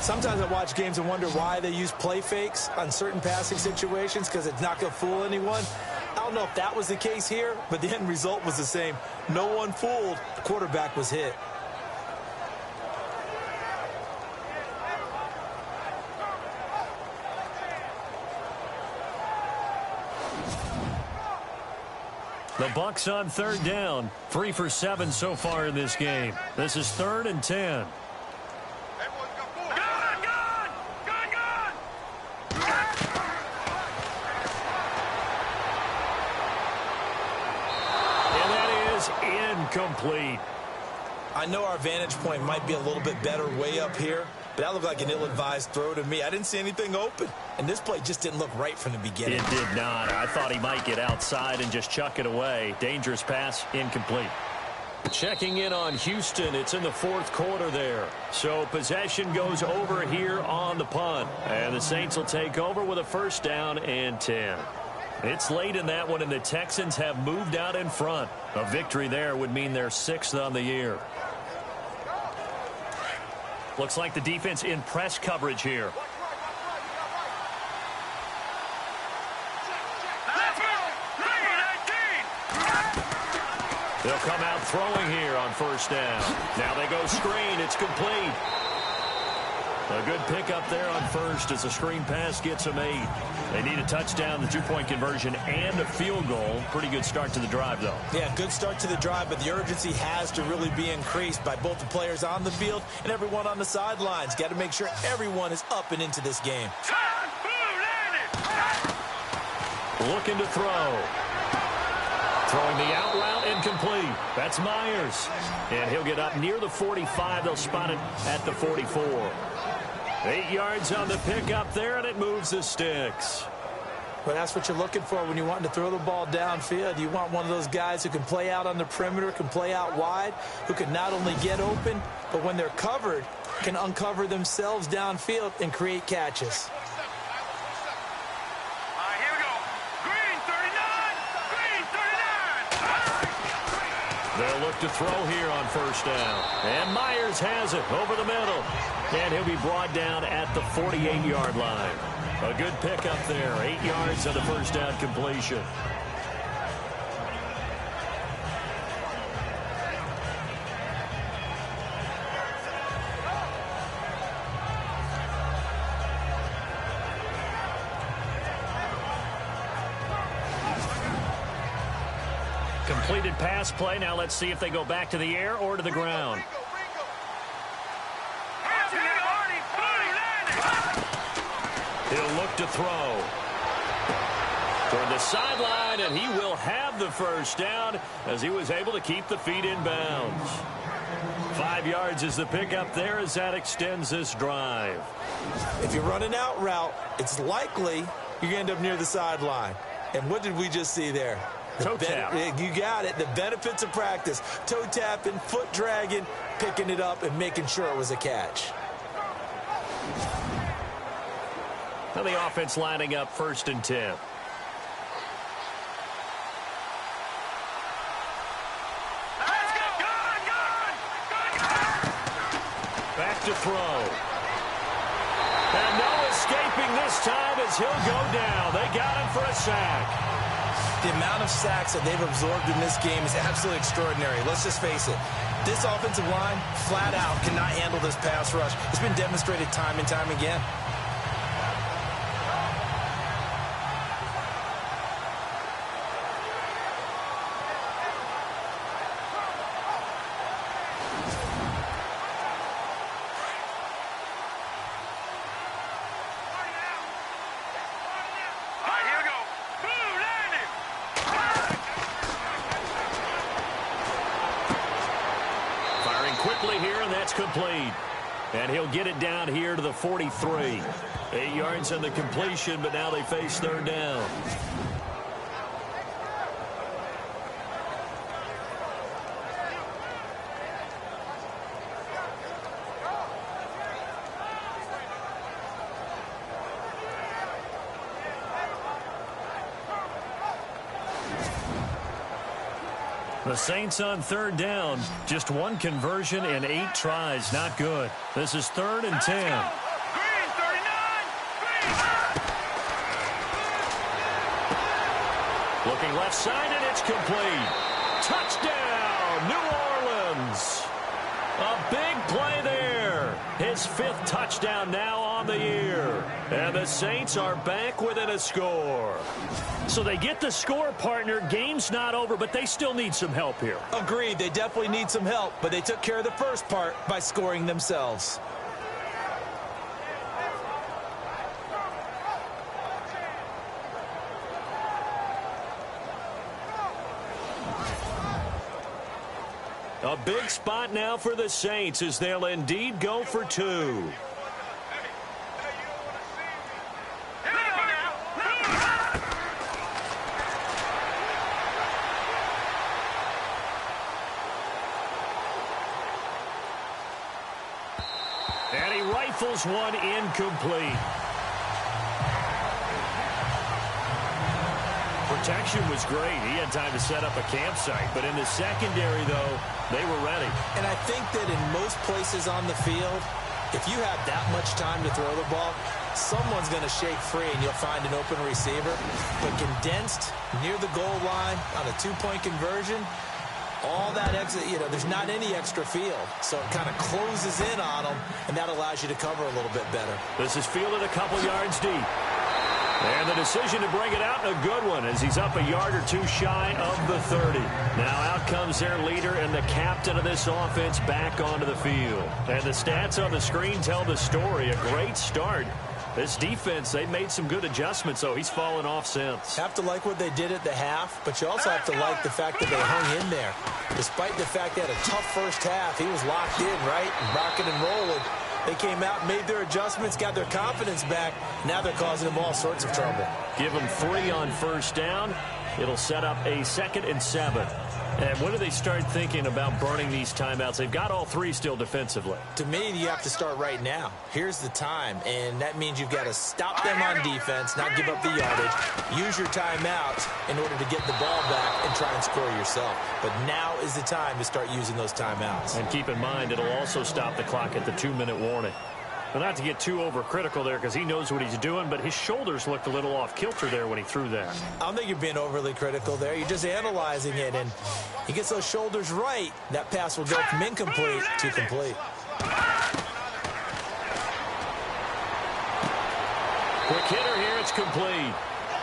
Sometimes I watch games and wonder why they use play fakes on certain passing situations because it's not going to fool anyone. I don't know if that was the case here, but the end result was the same. No one fooled. The quarterback was hit. The Bucs on 3rd down. 3 for 7 so far in this game. This is 3rd and 10. And that is incomplete. I know our vantage point might be a little bit better way up here, but that looked like an ill-advised throw to me. I didn't see anything open, and this play just didn't look right from the beginning. It did not. I thought he might get outside and just chuck it away. Dangerous pass, incomplete. Checking in on Houston. It's in the 4th quarter there. So possession goes over here on the punt. And the Saints will take over with a first down and 10. It's late in that one, and the Texans have moved out in front. A victory there would mean they're 6th on the year. Looks like the defense in press coverage here. They'll come out throwing here on first down. Now they go screen. It's complete. A good pickup there on first as the screen pass gets them 8. They need a touchdown, the 2-point conversion, and a field goal. Pretty good start to the drive, though. Yeah, good start to the drive, but the urgency has to really be increased by both the players on the field and everyone on the sidelines. Got to make sure everyone is up and into this game. Looking to throw. Throwing the out route, incomplete. That's Myers. And he'll get up near the 45. They'll spot it at the 44. 8 yards on the pickup there, and it moves the sticks. But that's what you're looking for when you want to throw the ball downfield. You want one of those guys who can play out on the perimeter, can play out wide, who can not only get open, but when they're covered, can uncover themselves downfield and create catches. Here we go. Green 39. Green 39. They'll look to throw here on first down. And Myers has it over the middle. And he'll be brought down at the 48-yard line. A good pickup there. 8 yards on the first down completion. Completed pass play. Now let's see if they go back to the air or to the ground. He'll look to throw. Toward the sideline, and he will have the first down as he was able to keep the feet in bounds. 5 yards is the pickup there as that extends this drive. If you run an out route, it's likely you're going to end up near the sideline. And what did we just see there? Toe tap. You got it. The benefits of practice. Toe tapping, foot dragging, picking it up, and making sure it was a catch. Now the offense lining up 1st and 10. Back to throw. And no escaping this time as he'll go down. They got him for a sack. The amount of sacks that they've absorbed in this game is absolutely extraordinary. Let's just face it. This offensive line, flat out, cannot handle this pass rush. It's been demonstrated time and time again. Quickly here, and that's complete. And he'll get it down here to the 43. 8 yards on the completion, but now they face 3rd down. The Saints on 3rd down. Just 1 conversion in 8 tries. Not good. This is 3rd and 10. Green, 39. Looking left side, and it's complete. Touchdown, New Orleans. A big play there. His 5th touchdown now on the year. And the Saints are back within a score. So they get the score, partner. Game's not over, but they still need some help here. Agreed. They definitely need some help, but they took care of the first part by scoring themselves. A big spot now for the Saints as they'll indeed go for 2. And he rifles one incomplete. Protection was great. He had time to set up a campsite. But in the secondary, though, they were ready. And I think that in most places on the field, if you have that much time to throw the ball, someone's going to shake free and you'll find an open receiver. But condensed near the goal line on a 2-point conversion, all that exit, there's not any extra field. So it kind of closes in on them, and that allows you to cover a little bit better. This is fielded a couple yards deep. And the decision to bring it out, a good one, as he's up a yard or 2 shy of the 30. Now out comes their leader and the captain of this offense back onto the field. And the stats on the screen tell the story. A great start. This defense, they made some good adjustments, so he's fallen off since. Have to like what they did at the half, but you also have to like the fact that they hung in there. Despite the fact they had a tough first half, he was locked in, right? Rocking and rolling. They came out, made their adjustments, got their confidence back. Now they're causing them all sorts of trouble. Give them 3 on first down. It'll set up a 2nd and 7. And when do they start thinking about burning these timeouts? They've got all three still defensively. To me, you have to start right now. Here's the time, and that means you've got to stop them on defense, not give up the yardage, use your timeouts in order to get the ball back and try and score yourself. But now is the time to start using those timeouts. And keep in mind, it'll also stop the clock at the 2-minute warning. Well, not to get too overcritical there because he knows what he's doing, but his shoulders looked a little off kilter there when he threw that. I don't think you're being overly critical there. You're just analyzing it, and he gets those shoulders right. That pass will go from incomplete to complete. Quick hitter here, it's complete.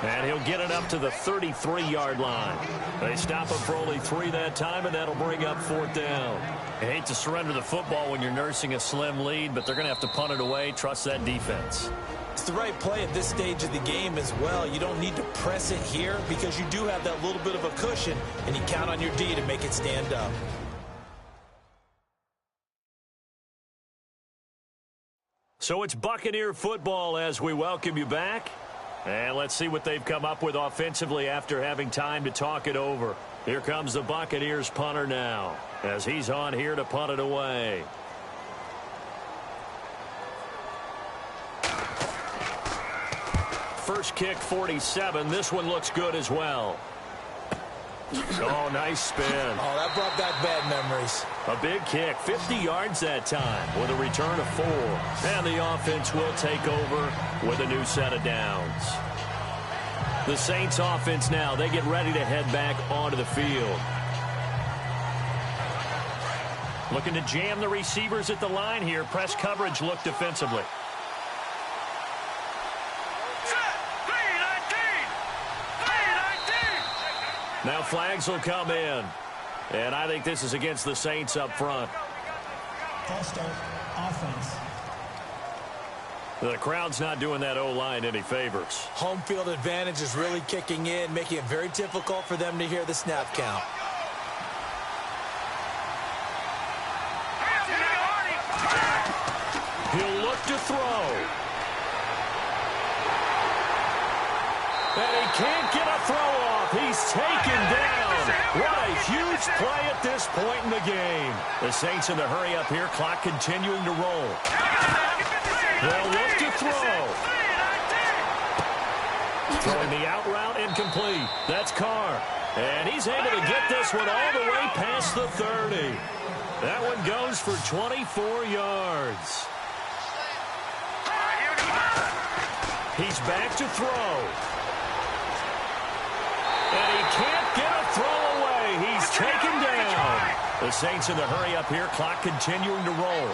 And he'll get it up to the 33-yard line. They stop him for only 3 that time, and that'll bring up 4th down. I hate to surrender the football when you're nursing a slim lead, but they're going to have to punt it away. Trust that defense. It's the right play at this stage of the game as well. You don't need to press it here because you do have that little bit of a cushion, and you count on your D to make it stand up. So it's Buccaneer football as we welcome you back. And let's see what they've come up with offensively after having time to talk it over. Here comes the Buccaneers punter now as he's on here to punt it away. First kick, 47. This one looks good as well. Oh, nice spin. Oh, that brought back bad memories. A big kick, 50 yards that time with a return of 4. And the offense will take over with a new set of downs. The Saints offense now, they get ready to head back onto the field. Looking to jam the receivers at the line here. Press coverage look defensively. Now flags will come in. And I think this is against the Saints up front. False start, offense. The crowd's not doing that O-line any favors. Home field advantage is really kicking in, making it very difficult for them to hear the snap count. He'll look to throw. And he can't get a throw off. He's taken down. What a huge play at this point in the game. The Saints in the hurry up here. Clock continuing to roll. They'll look to throw. Throwing the out route incomplete. That's Carr. And he's able to get this one all the way past the 30. That one goes for 24 yards. He's back to throw. And he can't get a throw away. He's taken down. The Saints in the hurry up here. Clock continuing to roll.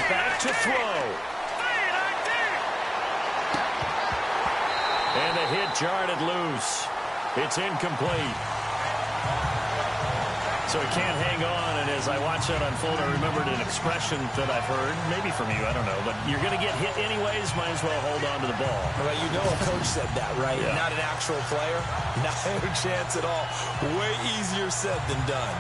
Back to throw. And the hit jarred it loose. It's incomplete. So he can't hang on, and as I watch that unfold, I remembered an expression that I've heard, maybe from you, I don't know, but you're going to get hit anyways, might as well hold on to the ball. Well, you know a coach said that, right? Yeah. Not an actual player. Not a chance at all. Way easier said than done.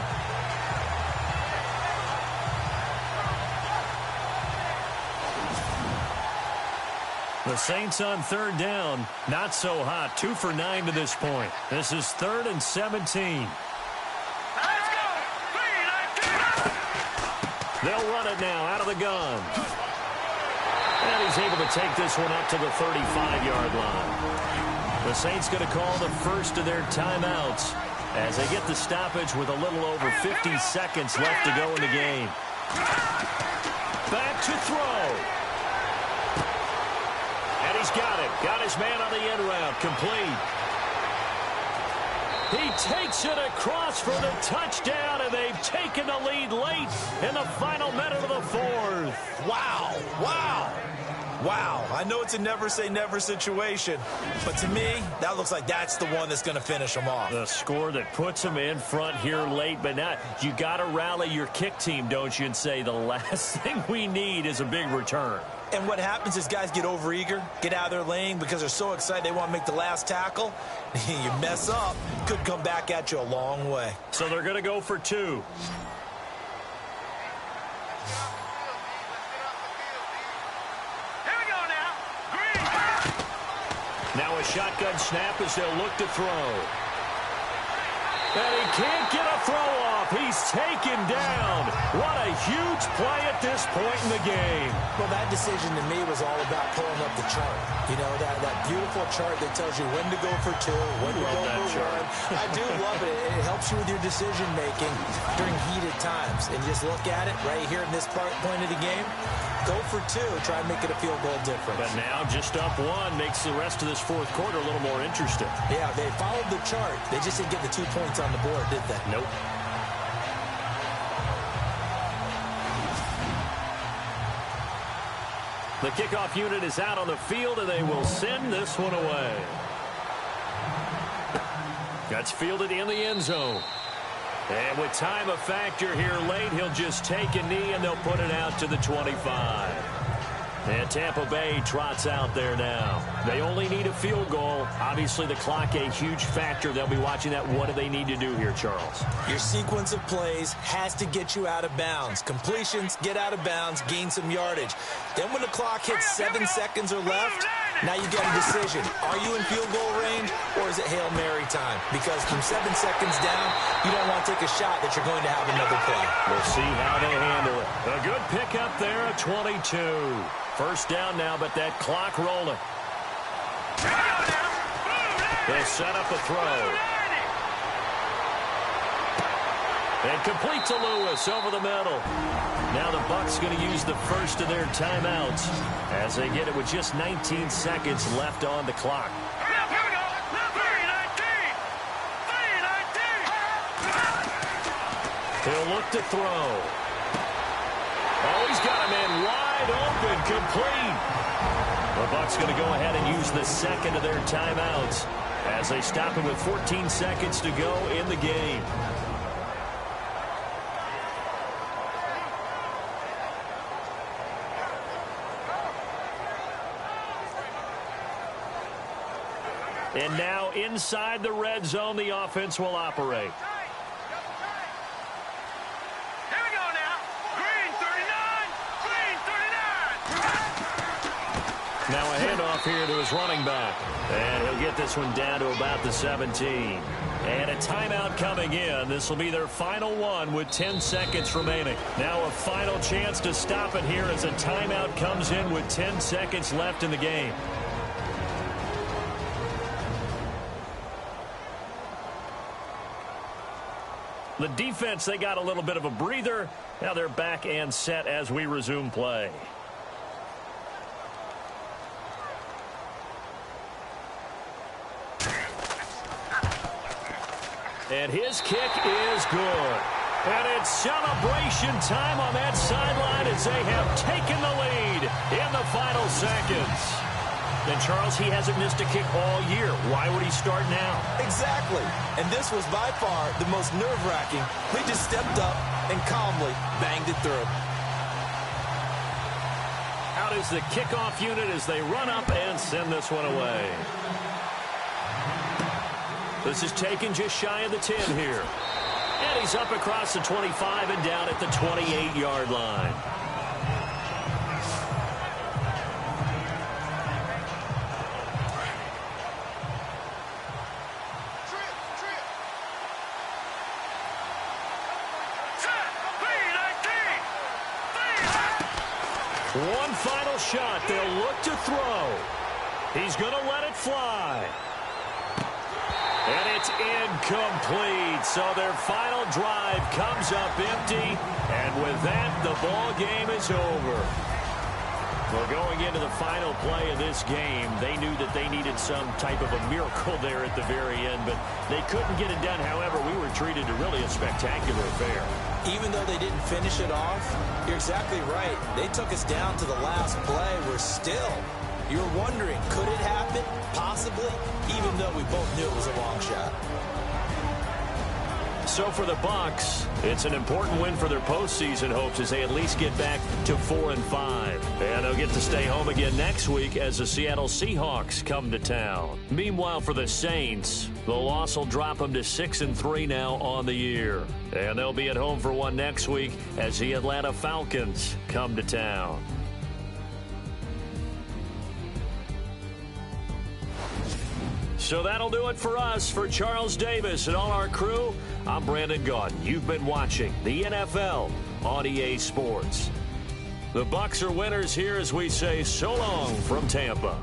The Saints on 3rd down, not so hot. 2 for 9 to this point. This is 3rd and 17. They'll run it now out of the gun. And he's able to take this one up to the 35-yard line. The Saints going to call the first of their timeouts as they get the stoppage with a little over 50 seconds left to go in the game. Back to throw. And he's got it. Got his man on the end route. Complete. He takes it across for the touchdown, and they've taken the lead late in the final minute of the 4th. Wow. Wow. Wow. I know it's a never-say-never situation, but to me, that looks like that's the one that's going to finish them off. The score that puts them in front here late, but not. You got to rally your kick team, don't you, and say the last thing we need is a big return. And what happens is guys get overeager, get out of their lane because they're so excited they want to make the last tackle. You mess up, could come back at you a long way. So they're going to go for 2. Here we go now. Green. Now a shotgun snap as they'll look to throw. And he can't get a throw off. He's taken down. What a huge play at this point in the game. Well, that decision to me was all about pulling up the chart. You know, that beautiful chart that tells you when to go for two, when to go for one. I do love it. It helps you with your decision-making during heated times. And just look at it right here in this point of the game. Go for two. Try and make it a field goal difference. But now just up one makes the rest of this fourth quarter a little more interesting. Yeah, they followed the chart. They just didn't get the 2 points on the board, did they? Nope. The kickoff unit is out on the field, and they will send this one away. That's fielded in the end zone. And with time a factor here late, he'll just take a knee, and they'll put it out to the 25. And Tampa Bay trots out there now. They only need a field goal. Obviously, the clock a huge factor. They'll be watching that. What do they need to do here, Charles? Your sequence of plays has to get you out of bounds. Completions, get out of bounds, gain some yardage. Then when the clock hits 7 seconds or left, now you get a decision. Are you in field goal range, or is it Hail Mary time? Because from 7 seconds down, you don't want to take a shot that you're going to have another play. We'll see how they handle it. A good pickup there at 22. First down now, but that clock rolling. They'll set up a throw. And complete to Lewis over the middle. Now the Bucs going to use the first of their timeouts as they get it with just 19 seconds left on the clock. He'll look to throw. Oh, he's got a man wide open, complete. The Bucs going to go ahead and use the second of their timeouts as they stop it with 14 seconds to go in the game. And now inside the red zone, the offense will operate. Now a handoff here to his running back. And he'll get this one down to about the 17. And a timeout coming in. This will be their final one with 10 seconds remaining. Now a final chance to stop it here as a timeout comes in with 10 seconds left in the game. The defense, they got a little bit of a breather. Now they're back and set as we resume play. And his kick is good. And it's celebration time on that sideline as they have taken the lead in the final seconds. And Charles, he hasn't missed a kick all year. Why would he start now? Exactly. And this was by far the most nerve-wracking. He just stepped up and calmly banged it through. Out is the kickoff unit as they run up and send this one away. This is taken just shy of the 10 here. And he's up across the 25 and down at the 28-yard line. One final shot. They'll look to throw. He's going to let it fly. And it's incomplete. So their final drive comes up empty. And with that, the ball game is over. Well, going into the final play of this game, they knew that they needed some type of a miracle there at the very end, but they couldn't get it done. However, we were treated to really a spectacular affair. Even though they didn't finish it off, you're exactly right. They took us down to the last play. We're still... You're wondering, could it happen? Possibly, even though we both knew it was a long shot. So for the Bucs, it's an important win for their postseason hopes as they at least get back to 4-5. And they'll get to stay home again next week as the Seattle Seahawks come to town. Meanwhile, for the Saints, the loss will drop them to 6-3 now on the year. And they'll be at home for one next week as the Atlanta Falcons come to town. So that'll do it for us. For Charles Davis and all our crew, I'm Brandon Gaudin. You've been watching the NFL on EA Sports. The Bucs are winners here as we say so long from Tampa.